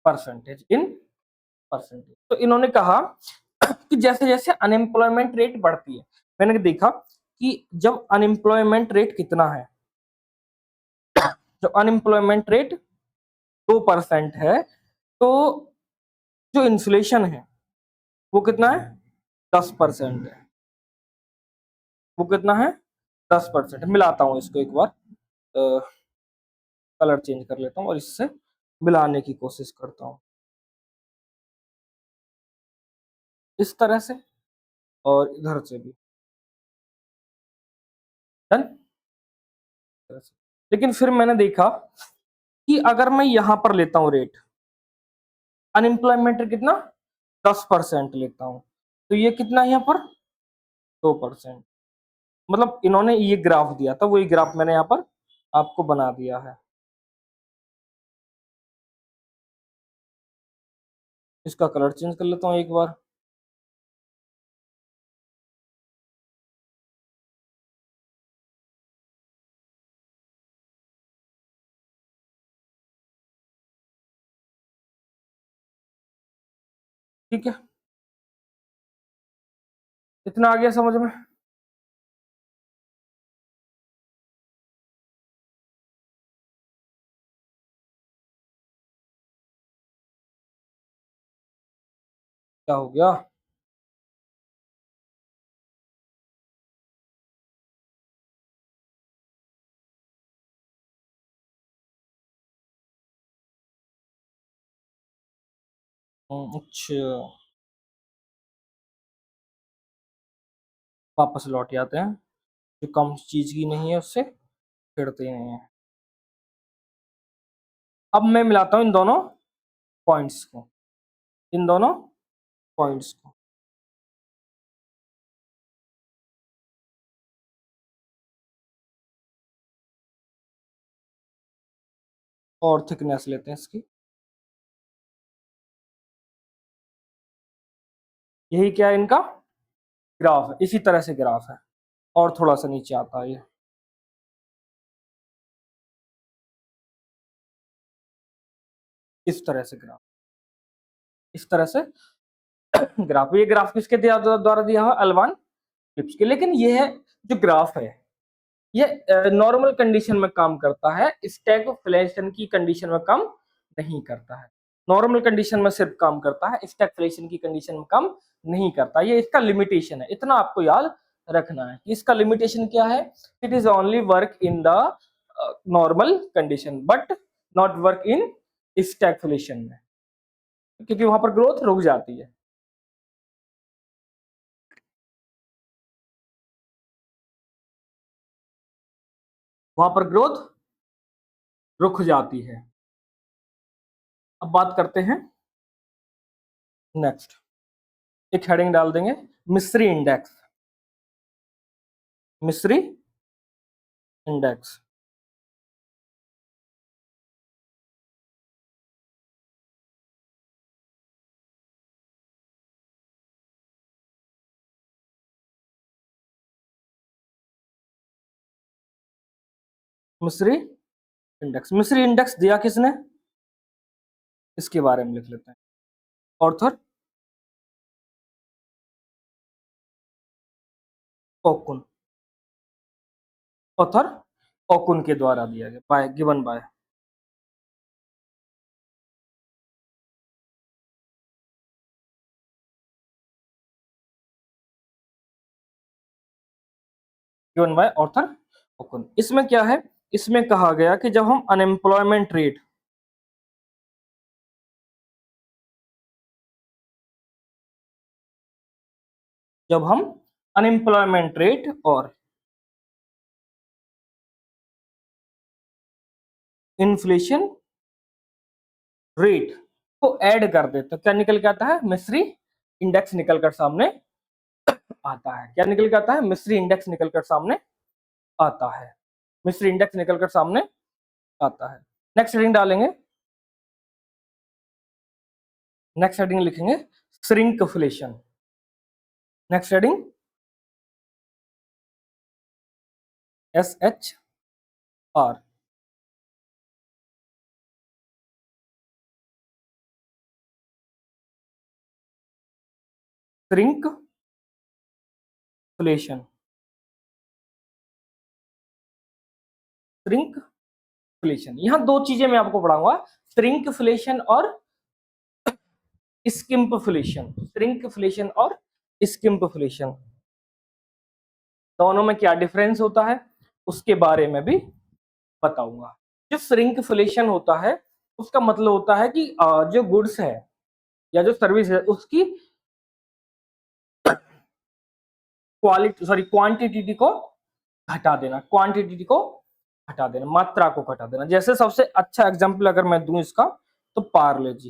परसेंटेज, इन परसेंटेज। तो इन्होंने कहा कि जैसे जैसे अनएम्प्लॉयमेंट रेट बढ़ती है, मैंने देखा कि जब अनएम्प्लॉयमेंट रेट कितना है, जब अनएम्प्लॉयमेंट रेट 2% है, तो जो इन्फ्लेशन है वो कितना है? 10% है। वो कितना है? 10%। मिलाता हूं इसको एक बार, कलर चेंज कर लेता हूं और इससे मिलाने की कोशिश करता हूं इस तरह से, और इधर से भी। डन। लेकिन फिर मैंने देखा कि अगर मैं यहां पर लेता हूं रेट, अनएम्प्लॉयमेंट कितना? 10% लेता हूं, तो ये कितना है यहाँ पर? 2%। मतलब इन्होंने ये ग्राफ दिया था, वही ग्राफ मैंने यहाँ पर आपको बना दिया है। इसका कलर चेंज कर लेता हूँ एक बार। ठीक है, इतना आ गया समझ में? क्या हो गया? अच्छा, वापस लौट जाते हैं। जो कम चीज की नहीं है उससे फिरते नहीं है। अब मैं मिलाता हूं इन दोनों पॉइंट्स को, इन दोनों पॉइंट्स को। और थिकनेस लेते हैं इसकी। यही क्या है इनका ग्राफ है, इसी तरह से ग्राफ है। और थोड़ा सा नीचे आता है ये, इस तरह से ग्राफ, इस तरह से ग्राफ। ये ग्राफ किसके द्वारा दिया हुआ? अल्वान टिप्स के। लेकिन ये है जो ग्राफ है, ये नॉर्मल कंडीशन में काम करता है, स्टैगफ्लेशन की कंडीशन में काम नहीं करता है। नॉर्मल कंडीशन में सिर्फ काम करता है, स्टैगफ्लेशन की कंडीशन में काम नहीं करता। ये इसका लिमिटेशन है, इतना आपको याद रखना है कि इसका लिमिटेशन क्या है। It is only work in the normal condition but not work in stagflation में, क्योंकि वहां पर ग्रोथ रुक जाती है। वहां पर ग्रोथ रुक जाती है। अब बात करते हैं नेक्स्ट। एक हेडिंग डाल देंगे, मिस्री इंडेक्स। मिस्री इंडेक्स। मिस्री इंडेक्स। मिस्री इंडेक्स दिया किसने? इसके बारे में लिख लेते हैं। ऑर्थर ओकुन। ऑथर ओकुन के द्वारा दिया गया, by given by. Given by Arthur Okun. इसमें क्या है? इसमें कहा गया कि जब हम अनएम्प्लॉयमेंट रेट, जब हम अनएम्प्लॉयमेंट रेट और इन्फ्लेशन रेट को ऐड कर दे तो क्या निकल के आता है? मिस्री इंडेक्स निकल कर सामने आता है। क्या निकल के आता है? मिस्री इंडेक्स निकल कर सामने आता है। मिस्री इंडेक्स निकल कर सामने आता है। नेक्स्ट हेडिंग डालेंगे, नेक्स्ट हेडिंग लिखेंगे shrinkflation. Next heading SHR। Shrinkflation. Shrinkflation, यहां दो चीजें मैं आपको पढ़ाऊंगा। श्रिंकफ्लेशन और स्किम्पफ्लेशन, श्रिंकफ्लेशन और स्किम्पफ्लेशन, दोनों में क्या डिफरेंस होता है उसके बारे में भी बताऊंगा। जो श्रिंकफ्लेशन होता है उसका मतलब होता है कि जो गुड्स है या जो सर्विस है उसकी क्वालिटी सॉरी क्वांटिटी को घटा देना, क्वांटिटी को घटा देना, मात्रा को घटा देना। जैसे सबसे अच्छा एग्जांपल अगर मैं दूं इसका तो पार्ले जी,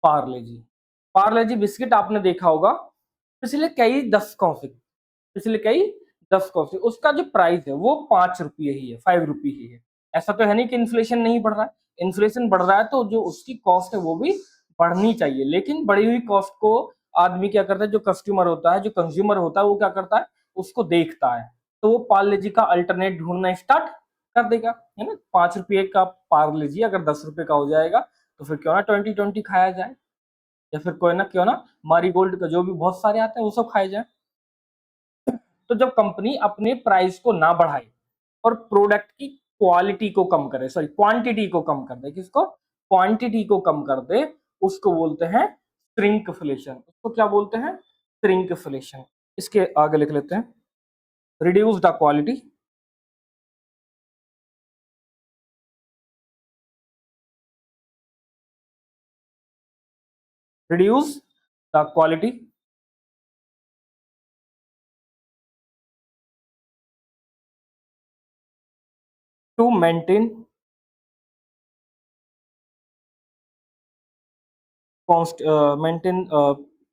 पार्ले जी, पार्ले जी बिस्किट आपने देखा होगा पिछले कई दशकों से, पिछले कई दशकों से उसका जो प्राइस है वो 5 रुपये ही है, 5 रुपये ही है। ऐसा तो है नहीं कि इन्फ्लेशन नहीं बढ़ रहा है, इन्फ्लेशन बढ़ रहा है तो जो उसकी कॉस्ट है वो भी बढ़नी चाहिए, लेकिन बढ़ी हुई कॉस्ट को आदमी क्या करता है, जो कस्टमर होता है, जो कंज्यूमर होता है वो क्या करता है, उसको देखता है, तो वो पार्ले जी का अल्टरनेट ढूंढना स्टार्ट कर देगा, है ना। 5 रुपये का पार्ले जी अगर 10 रुपये का हो जाएगा तो फिर क्यों ना 20-20 खाया जाए, या फिर कोई ना क्यों ना मारी गोल्ड का जो भी बहुत सारे आते हैं वो सब खाए जाए। तो जब कंपनी अपने प्राइस को ना बढ़ाए और प्रोडक्ट की क्वालिटी को कम करे, सॉरी क्वांटिटी को कम कर दे, किसको, क्वांटिटी को कम कर दे, उसको बोलते हैं श्रिंकफ्लेशन। उसको क्या बोलते हैं, श्रिंकफ्लेशन। इसके आगे लिख लेते हैं, reduce the quality, reduce the quality to maintain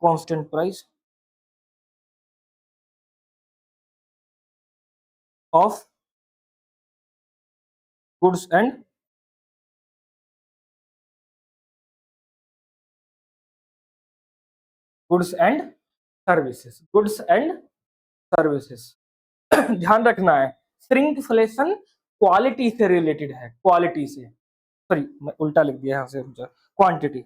constant price of goods and goods and services, goods and services. ध्यान रखना है श्रिंकफ्लेशन क्वालिटी से रिलेटेड है, क्वालिटी से, सॉरी मैं उल्टा लिख दिया यहां से, क्वांटिटी।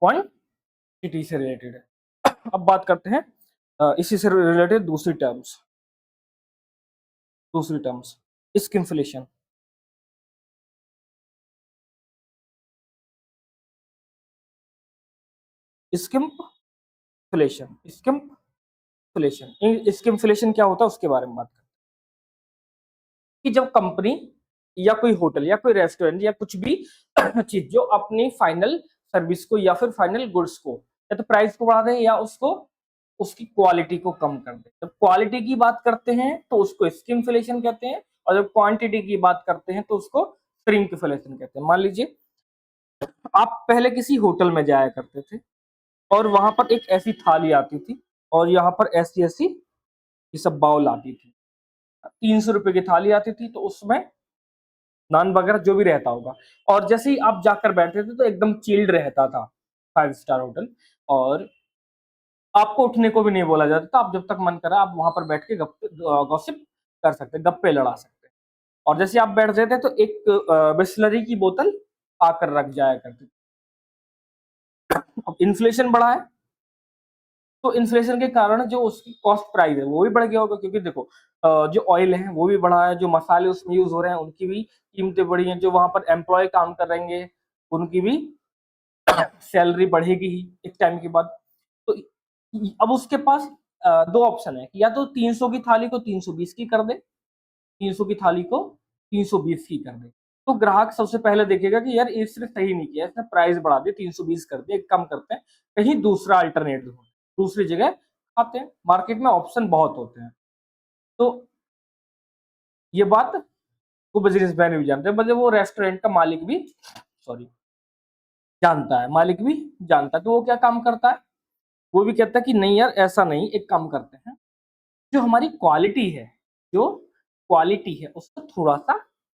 क्वांटिटी से रिलेटेड है। अब बात करते हैं इसी से रिलेटेड दूसरी टर्म्स, दूसरी टर्म्स स्किम्फलेशन, स्किम्फलेशन, स्किम्फलेशन, स्किम्फलेशन क्या होता है उसके बारे में बात करते हैं कि जब कंपनी या कोई होटल या कोई रेस्टोरेंट या कुछ भी चीज जो अपनी फाइनल सर्विस को या फिर फाइनल गुड्स को या तो प्राइस को बढ़ा दे या उसको उसकी क्वालिटी को कम कर दे। जब क्वालिटी की बात करते हैं तो उसको स्किमफ्लेशन कहते हैं, और जब क्वांटिटी की बात करते हैं तो उसको श्रिंकफ्लेशन कहते हैं। मान लीजिए आप पहले किसी होटल में जाया करते थे और वहां पर एक ऐसी थाली आती थी और यहाँ पर ऐसी ऐसी ये सब बाउल आती थी, 300 रुपए की थाली आती थी, तो उसमें नान वगैरह जो भी रहता होगा, और जैसे ही आप जाकर बैठते थे तो एकदम चिल्ड रहता था 5 स्टार होटल, और आपको उठने को भी नहीं बोला जाता था। आप जब तक मन करा आप वहां पर बैठ के गॉसिप कर सकते, गप्पे लड़ा सकते। और जैसे आप बैठ जाते तो एक बिस्लरी की बोतल आकर रख जाया करती थी। अब इन्फ्लेशन बढ़ा है तो इन्फ्लेशन के कारण जो उसकी कॉस्ट प्राइस है वो भी बढ़ गया होगा, क्योंकि देखो जो ऑयल है वो भी बढ़ा है, जो मसाले उसमें यूज हो रहे हैं उनकी भी कीमतें बढ़ी हैं, जो वहां पर एम्प्लॉय काम कर रहेंगे उनकी भी सैलरी बढ़ेगी ही एक टाइम के बाद। तो अब उसके पास दो ऑप्शन है कि या तो 300 की थाली को 320 की कर दे, 300 की थाली को 320 की कर दे। तो ग्राहक सबसे पहले देखेगा कि यार इसने सही नहीं किया, इसने प्राइस बढ़ा दिया, 320 कर दिया, एक कम करते हैं, कहीं दूसरा अल्टरनेट ढूंढ, दूसरी जगह खाते हैं। मार्केट में ऑप्शन बहुत होते हैं, तो ये बात वो बिजनेसमैन भी जानते हैं, मतलब वो रेस्टोरेंट का मालिक भी, सॉरी, जानता है, मालिक भी जानता है। तो वो क्या काम करता है, वो भी कहता है कि नहीं यार ऐसा नहीं, एक काम करते हैं, जो हमारी क्वालिटी है, जो क्वालिटी है उसको थोड़ा सा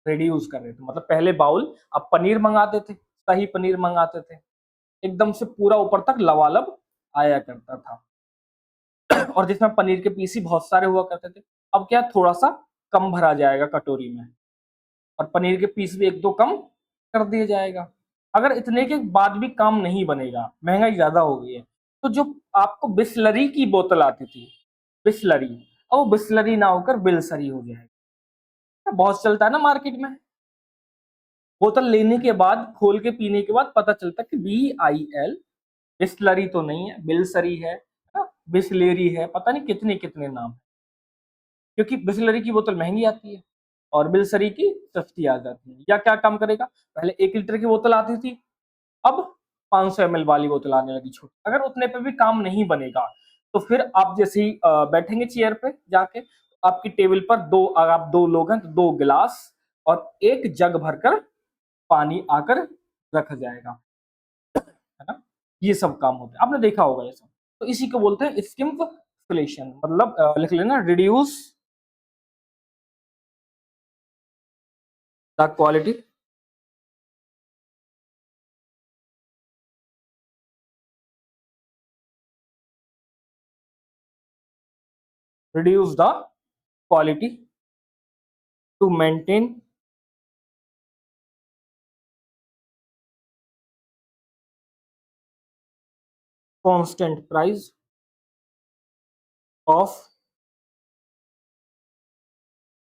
रिड्यूस कर देते। मतलब पहले बाउल अब पनीर मंगाते थे, शाही पनीर मंगाते थे, एकदम से पूरा ऊपर तक लबालब आया करता था और जिसमें पनीर के पीस ही बहुत सारे हुआ करते थे। अब क्या थोड़ा सा कम भरा जाएगा कटोरी में और पनीर के पीस भी एक दो कम कर दिया जाएगा। अगर इतने के बाद भी काम नहीं बनेगा, महंगाई ज्यादा हो गई है, तो जो आपको बिस्लरी की बोतल आती थी, बिस्लरी, अब वो बिस्लरी ना होकर बिलसरी हो जाएगा। बहुत चलता है ना मार्केट में, बोतल लेने के बाद, खोल के पीने के बाद पता चलता है कि BIL, बिस्लरी तो नहीं है, बिलसरी है ना, बिस्लेरी है, पता नहीं कितने कितने नाम, क्योंकि बिस्लरी की बोतल महंगी आती है और बिलसरी की सस्ती आ जाती है। या क्या काम करेगा, पहले 1 लीटर की बोतल आती थी, अब 500 ml वाली बोतल आने लगी छोटी। अगर उतने पे भी काम नहीं बनेगा, तो फिर आप जैसे ही बैठेंगे चेयर पे जाके, आपकी टेबल पर दो, अगर आप 2 लोग हैं तो 2 गिलास और 1 जग भरकर पानी आकर रख जाएगा, है ना। ये सब काम होते हैं, आपने देखा होगा ये सब। तो इसी को बोलते हैं स्किम्फलेशन, मतलब लिख लेना, reduce the quality reduce the quality to maintain constant price of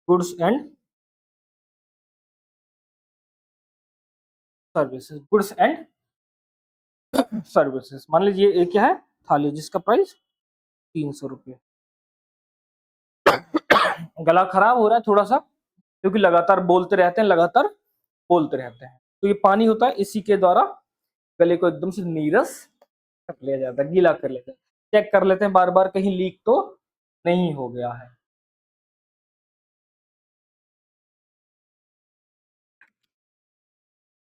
goods and services, goods and services. मान लीजिए ये क्या है, थाली जिसका प्राइस 300 रुपये। गला खराब हो रहा है थोड़ा सा, क्योंकि लगातार बोलते रहते हैं, लगातार बोलते रहते हैं, तो ये पानी होता है, इसी के द्वारा गले को एकदम से नीरस कर लिया जाता है, गीला कर लेते हैं। चेक कर लेते हैं बार बार कहीं लीक तो नहीं हो गया है।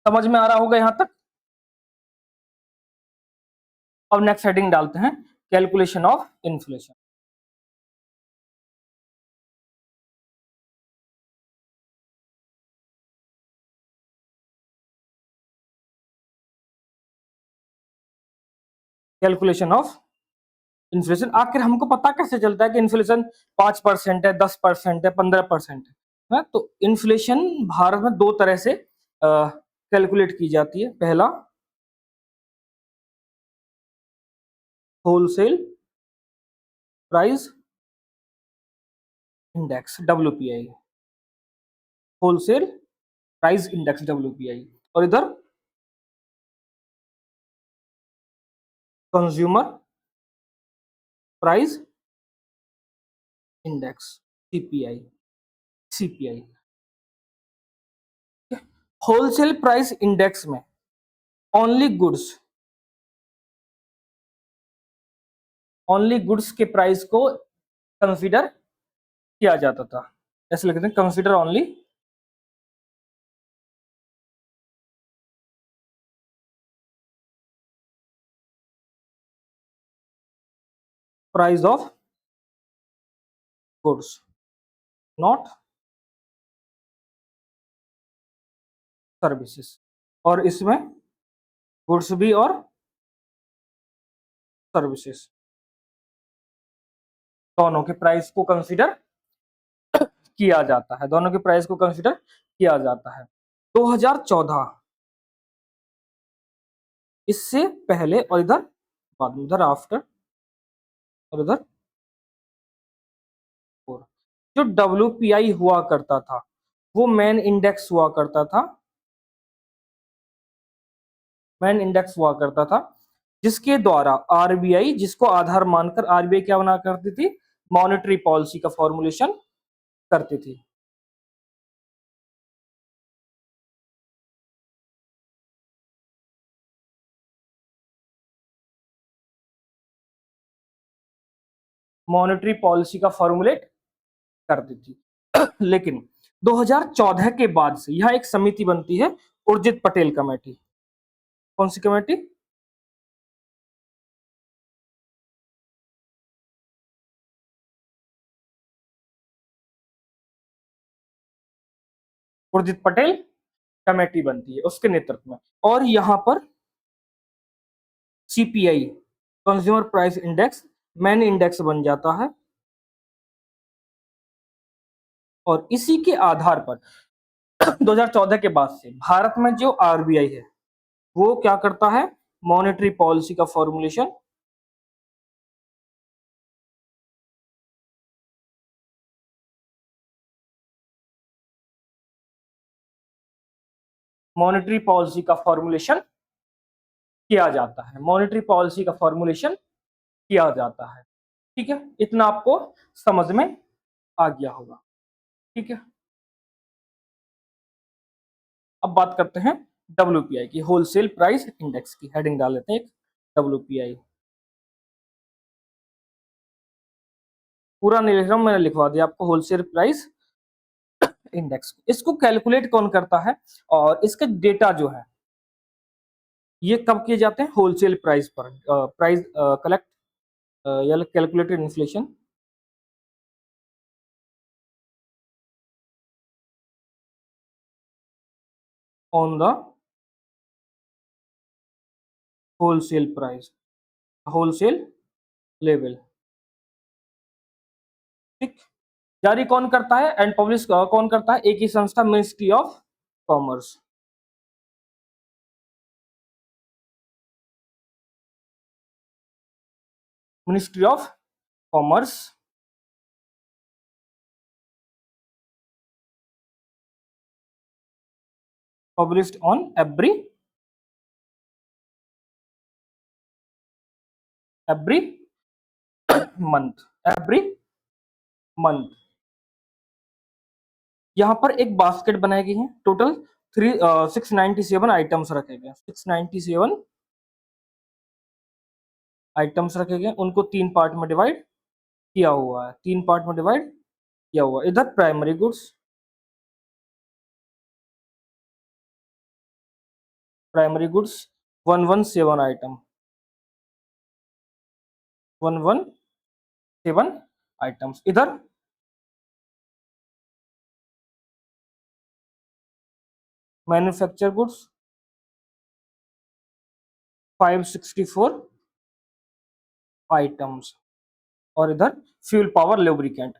समझ में आ रहा होगा यहां तक। अब नेक्स्ट हेडिंग डालते हैं, calculation of inflation. Calculation of inflation, आखिर हमको पता कैसे चलता है कि इन्फ्लेशन 5% है, 10% है, 15% है ना। तो इन्फ्लेशन भारत में दो तरह से कैलकुलेट की जाती है। पहला, wholesale price index WPI, wholesale price index WPI, और इधर consumer price index CPI। Wholesale price index में ओनली गुड्स, ओनली गुड्स के प्राइस को कंसीडर किया जाता था। ऐसे लिखते हैं, consider only price of goods, not services. और इसमें गुड्स भी और सर्विसेज दोनों के प्राइस को कंसीडर किया जाता है, दोनों के प्राइस को कंसीडर किया जाता है। 2014, इससे पहले और इधर बाद में, इधर आफ्टर और इधर फोर। जो WPI हुआ करता था, वो मेन इंडेक्स हुआ करता था, मेन इंडेक्स हुआ करता था, जिसके द्वारा RBI, जिसको आधार मानकर RBI क्या बना करती थी, मॉनेटरी पॉलिसी का फॉर्मुलेशन करती थी। मॉनेटरी पॉलिसी का फॉर्मुलेट करती थी। लेकिन 2014 के बाद से यह एक समिति बनती है, उर्जित पटेल कमेटी। कौन सी कमेटी? उर्जित पटेल कमेटी बनती है उसके नेतृत्व में, और यहां पर CPI, consumer price index, main index बन जाता है। और इसी के आधार पर 2014 के बाद से भारत में जो RBI है, वो क्या करता है, मॉनेटरी पॉलिसी का फॉर्मुलेशन, मॉनेटरी पॉलिसी का फॉर्मुलेशन किया जाता है, मॉनेटरी पॉलिसी का फॉर्मुलेशन किया जाता है। ठीक है, इतना आपको समझ में आ गया होगा। ठीक है, अब बात करते हैं WPI की, होलसेल प्राइस इंडेक्स की। हेडिंग डाल लेते हैं एक, WPI। पूरा नहीं लिख रहा हूं, मैंने लिखवा दिया आपको, होलसेल प्राइस इंडेक्स। इसको कैलकुलेट कौन करता है, और इसके डेटा जो है ये कब किए जाते हैं, होलसेल प्राइस पर, प्राइस कलेक्ट या calculated inflation on the wholesale price, wholesale level. ठीक, जारी कौन करता है एंड पब्लिश कौन करता है, एक ही संस्था, ministry of commerce. Ministry of commerce published on every month, every month. यहाँ पर एक बास्केट बनाई गई है, टोटल 697 आइटम्स रखे गए, 697 आइटम्स रखे गए, उनको तीन पार्ट में डिवाइड किया हुआ है, तीन पार्ट में डिवाइड किया हुआ है। इधर primary goods, primary goods 117 item, 117 items. इधर मैन्युफैक्चर गुड्स 564 आइटम्स, और इधर फ्यूल पावर लुब्रिकेंट।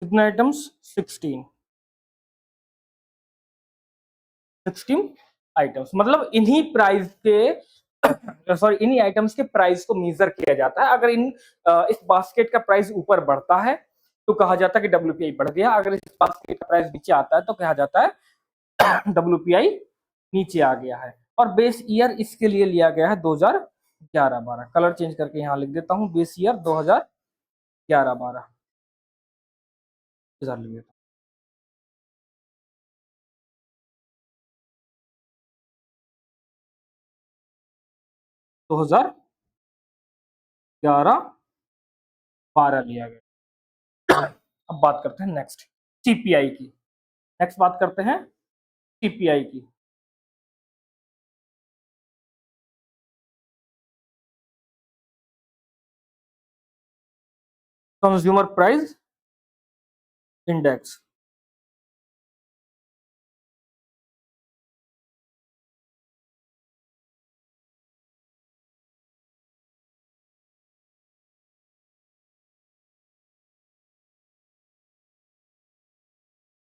कितने आइटम्स, 16, 16 आइटम्स। मतलब इन्हीं प्राइस के सॉरी इन्हीं आइटम्स के प्राइस को मेजर किया जाता है। अगर इस बास्केट का प्राइस ऊपर बढ़ता है तो कहा जाता है कि WPI बढ़ गया, अगर इस बास्केट का प्राइस नीचे आता है तो कहा जाता है WPI नीचे आ गया है। और बेस ईयर इसके लिए लिया गया है 2011-12। कलर चेंज करके यहाँ लिख देता हूँ, बेस ईयर 2011-12 लिख देता 2011-12 लिया गया। अब बात करते हैं नेक्स्ट CPI की, नेक्स्ट बात करते हैं CPI की। कंज्यूमर प्राइस इंडेक्स,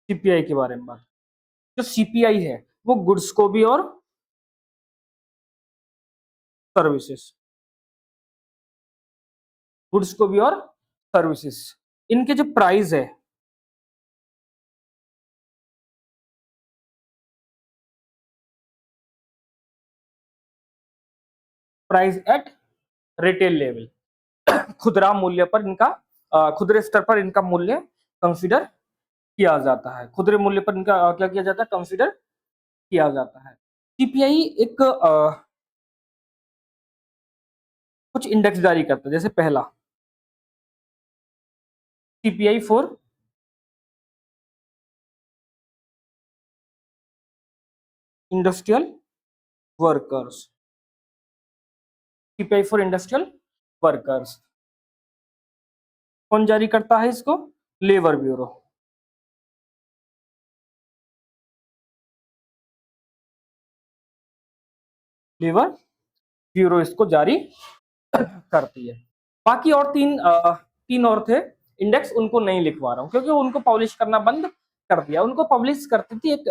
CPI के बारे में बात। जो CPI है वो गुड्स को भी और सर्विसेज, गुड्स को भी और सर्विसेज, इनके जो प्राइस है, प्राइस एट रिटेल लेवल, खुदरा मूल्य पर इनका, खुदरे स्तर पर इनका मूल्य कंसीडर किया जाता है, खुदरे मूल्य पर इनका क्या किया जाता है, कंसीडर किया जाता है। CPI एक कुछ इंडेक्स जारी करता है, जैसे पहला CPI for industrial workers, CPI for industrial workers. कौन जारी करता है इसको, लेबर ब्यूरो। लेबर ब्यूरो इसको जारी करती है। बाकी और तीन और थे इंडेक्स, उनको नहीं लिखवा रहा हूँ क्योंकि उनको पब्लिश करना बंद कर दिया। उनको पब्लिश करती थी एक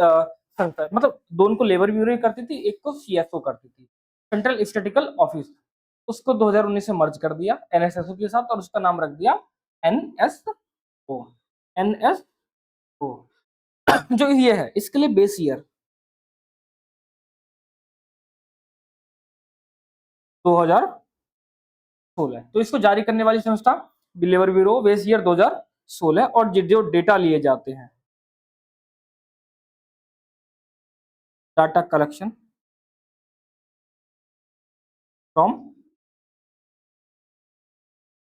संस्था, मतलब दोनों को लेबर ब्यूरो ही करती थी, एक को सीएसओ करती थी, सेंट्रल स्टैटिस्टिकल ऑफिस। उसको 2019 में मर्ज कर दिया एनएसएसओ के साथ और उसका नाम रख दिया एनएसओ। एनएसओ जो ये है इसके लिए बेस ईयर 2016, तो इसको जारी करने वाली संस्था लेबर ब्यूरो, बेस ईयर 2016। और जो डेटा लिए जाते हैं, data collection from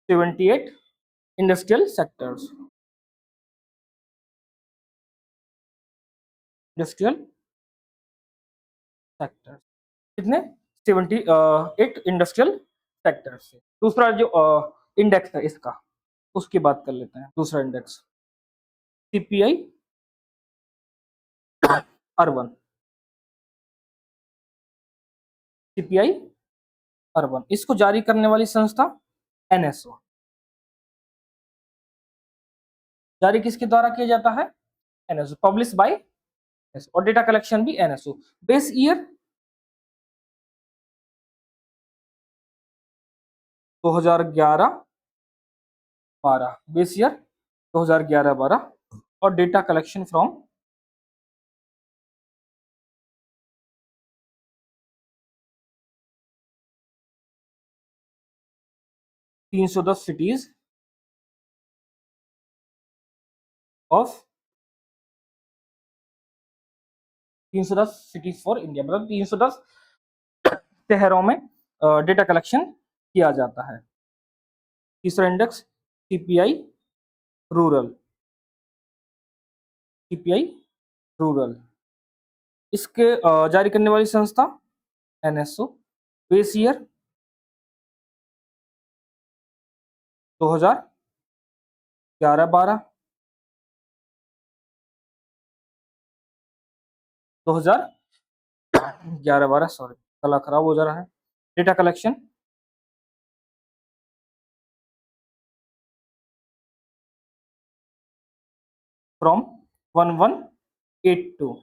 78 industrial sectors, industrial sectors कितने, 78 इंडस्ट्रियल सेक्टर्स से। दूसरा जो इंडेक्स है इसका, उसकी बात कर लेते हैं। दूसरा index CPI urban, CPI urban, इसको जारी करने वाली संस्था एनएसओ। जारी किसके द्वारा किया जाता है, एनएसओ, पब्लिश बाय एनएसओ, और डेटा कलेक्शन भी NSO. Base year 2011-12, base year 2011-12, और data collection from 310 cities of 310 cities for India, मतलब 310 शहरों में डेटा कलेक्शन किया जाता है। तीसरा index CPI rural, CPI rural, इसके जारी करने वाली संस्था एनएसओ। बेस ईयर 2011-12, 2011-12, सॉरी गला खराब हो जा रहा है। डेटा कलेक्शन फ्रॉम 1182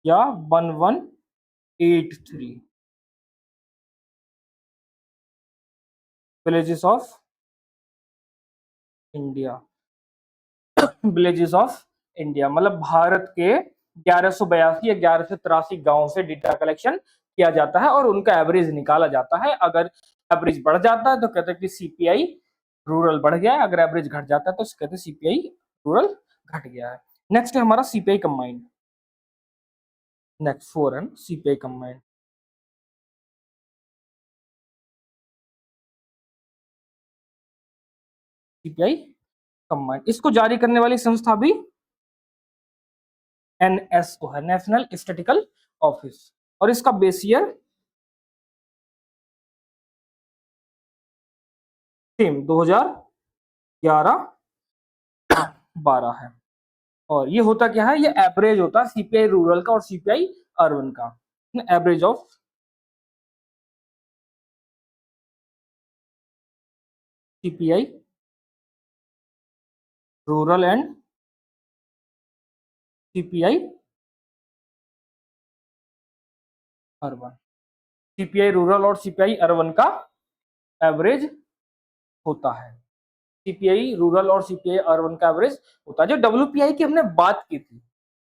या 1183 villages of India, villages of India मतलब भारत के 1182 या 1183 गांव से डेटा कलेक्शन किया जाता है और उनका एवरेज निकाला जाता है। अगर एवरेज बढ़ जाता है तो कहते हैं कि सीपीआई रूरल बढ़ गया है, अगर एवरेज घट जाता है तो कहते हैं सीपीआई रूरल घट गया है। नेक्स्ट है हमारा सीपीआई कंबाइंड, नेक्स्ट 4 है सीपीआई कंबाइंड। सीपीआई कंबाइंड, इसको जारी करने वाली संस्था भी एनएसओ है, नेशनल स्टैटिस्टिकल ऑफिस, और इसका बेस ईयर सेम 2011-12 है। और ये होता क्या है, ये एवरेज होता है सीपीआई रूरल का और सीपीआई अर्बन का, average of CPI rural and CPI urban. CPI rural और सीपीआई अर्बन का एवरेज होता है, सीपीआई रूरल और सीपीआई अर्बन का एवरेज होता है। जो डब्ल्यूपीआई की हमने बात की थी,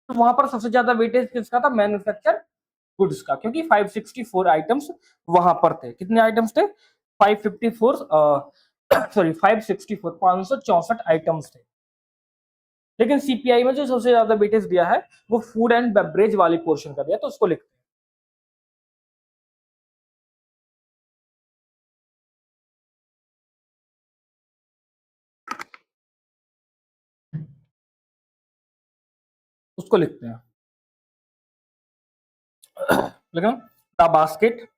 तो वहां पर सबसे ज्यादा वेटेज किसका था, मैन्युफैक्चर गुड्स का, क्योंकि 564 आइटम्स वहां पर थे। कितने आइटम्स थे, 554, सॉरी 564, 564 आइटम्स थे। लेकिन सीपीआई में जो सबसे ज्यादा वेटेज दिया है वो फूड एंड बेवरेज वाली पोर्शन का दिया, तो उसको लिखते हैं, उसको लिखते हैं। लेकिन द बास्केट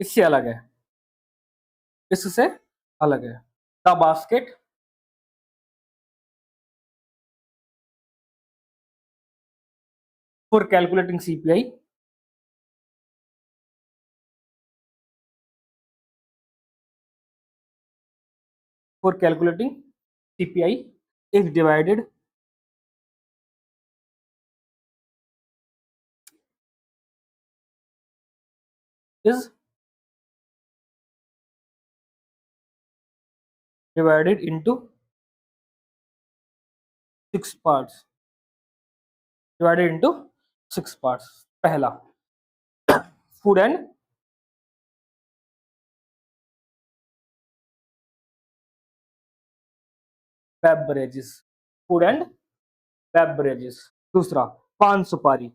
इससे अलग है, इससे अलग है। The basket for calculating CPI for calculating CPI is divided into 6 parts. Divided into 6 parts. पहला food and beverages. Food and beverages. दूसरा पान सुपारी.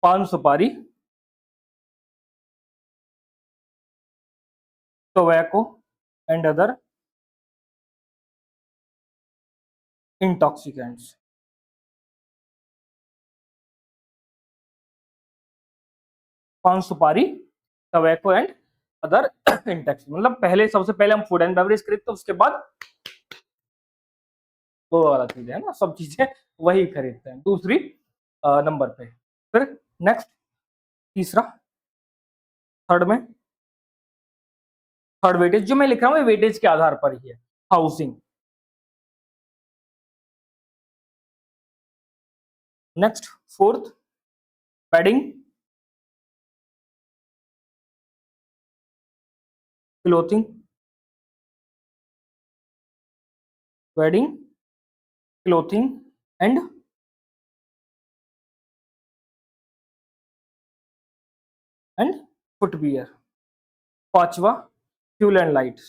पान सुपारी, tobacco and other intoxicants. पान सुपारी, tobacco and other intoxicants. मतलब पहले सबसे पहले हम फूड एंड बेवरेज खरीदते, उसके बाद वो वाला चीज है ना, सब चीजें वही खरीदते हैं दूसरी नंबर पे. फिर नेक्स्ट तीसरा, थर्ड में थर्ड वेटेज जो मैं लिख रहा हूँ वेटेज के आधार पर ही है. Housing. Next fourth, bedding, clothing, wedding, clothing and footwear. पांचवा, fuel and lights.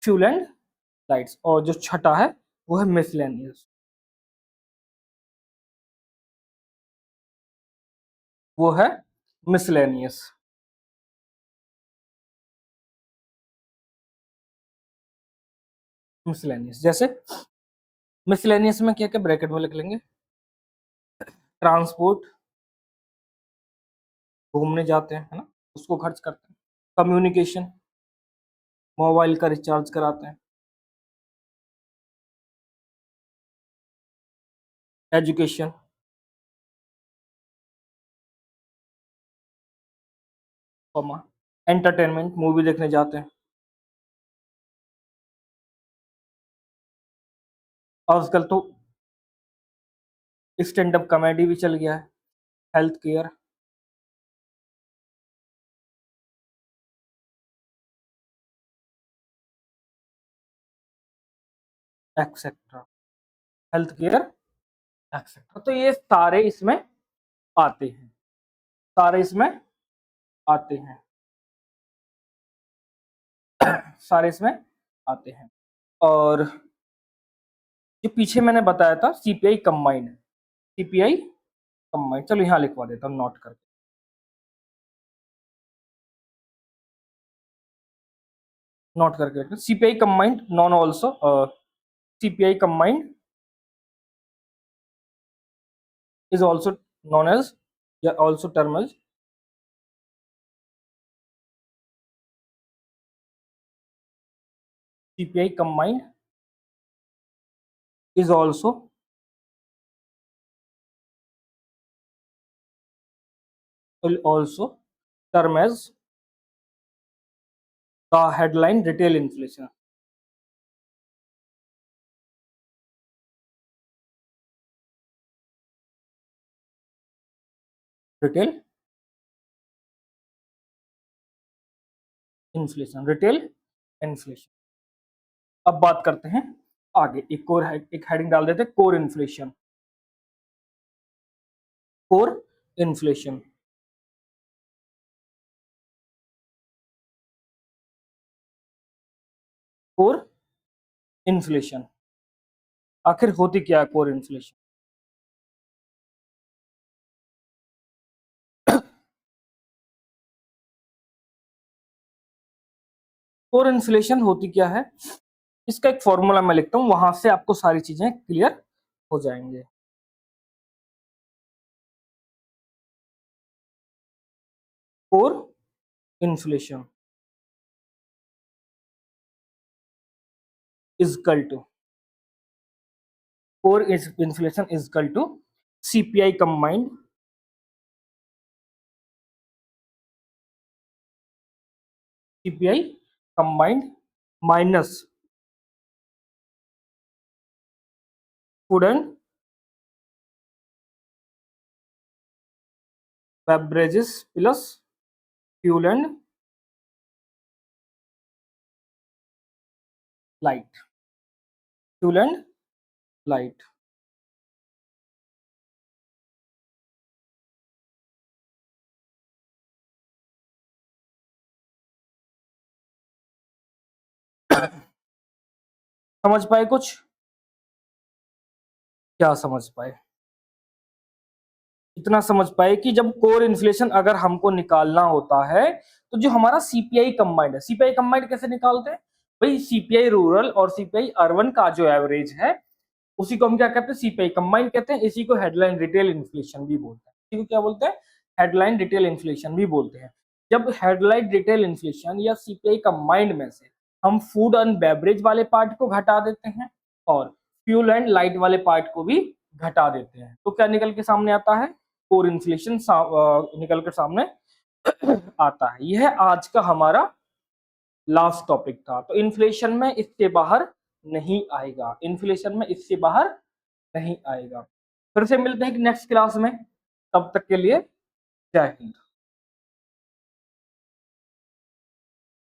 Fuel and lights. और जो छठा है वो है मिसलेनियस. वो है मिसलेनियस. मिसलेनियस जैसे मिसलेनियस में क्या क्या ब्रैकेट में लिख लेंगे. ट्रांसपोर्ट, घूमने जाते हैं है ना, उसको खर्च करते हैं. कम्युनिकेशन, मोबाइल का रिचार्ज कराते हैं. एजुकेशन, एंटरटेनमेंट, मूवी देखने जाते हैं. आजकल तो स्टैंड अप कॉमेडी भी चल गया है. Health care, etcetera. Health care etcetera. तो ये सारे इसमें आते हैं. सारे इसमें आते हैं. सारे इसमें आते हैं. और जो पीछे मैंने बताया था सीपीआई कंबाइंड, सीपीआई कंबाइंड, चलो यहाँ लिखवा देता हूँ नोट करके. नोट करके CPI combined non also CPI combined is also known as, या also term as CPI combined is also will also term as the headline retail inflation. Retail inflation, retail inflation. अब बात करते हैं आगे. एक और एक हेडिंग डाल देते हैं, core inflation. Core inflation, core inflation. आखिर होती क्या है कोर इन्फ्लेशन. कोर इन्फ्लेशन होती क्या है, इसका एक फॉर्मूला मैं लिखता हूं, वहां से आपको सारी चीजें क्लियर हो जाएंगे. Core inflation is equal to core inflation is equal to CPI combined minus food and beverages plus fuel and light, fuel and light. समझ पाए कुछ? क्या समझ पाए? इतना समझ पाए कि जब कोर इन्फ्लेशन अगर हमको निकालना होता है तो जो हमारा सीपीआई कंबाइंड है, सीपीआई कंबाइंड कैसे निकालते हैं भाई? सीपीआई रूरल और सीपीआई अर्बन का जो एवरेज है उसी को हम क्या कहते हैं? सीपीआई कंबाइंड कहते हैं। इसी को हेडलाइन रिटेल इन्फ्लेशन भी बोलते हैं। इसी को क्या बोलते हैं? हेडलाइन रिटेल इन्फ्लेशन भी बोलते हैं। जब हेडलाइन रिटेल इन्फ्लेशन या सीपीआई कंबाइंड में से हम फूड एंड बेवरेज वाले पार्ट को घटा देते हैं और फ्यूल एंड लाइट वाले पार्ट को भी घटा देते हैं तो क्या निकल के सामने आता है? कोर इन्फ्लेशन निकल कर सामने आता है। यह आज का हमारा लास्ट टॉपिक था। तो इन्फ्लेशन में इससे बाहर नहीं आएगा, इन्फ्लेशन में इससे बाहर नहीं आएगा। फिर से मिलते हैं नेक्स्ट क्लास में, तब तक के लिए जय हिंद।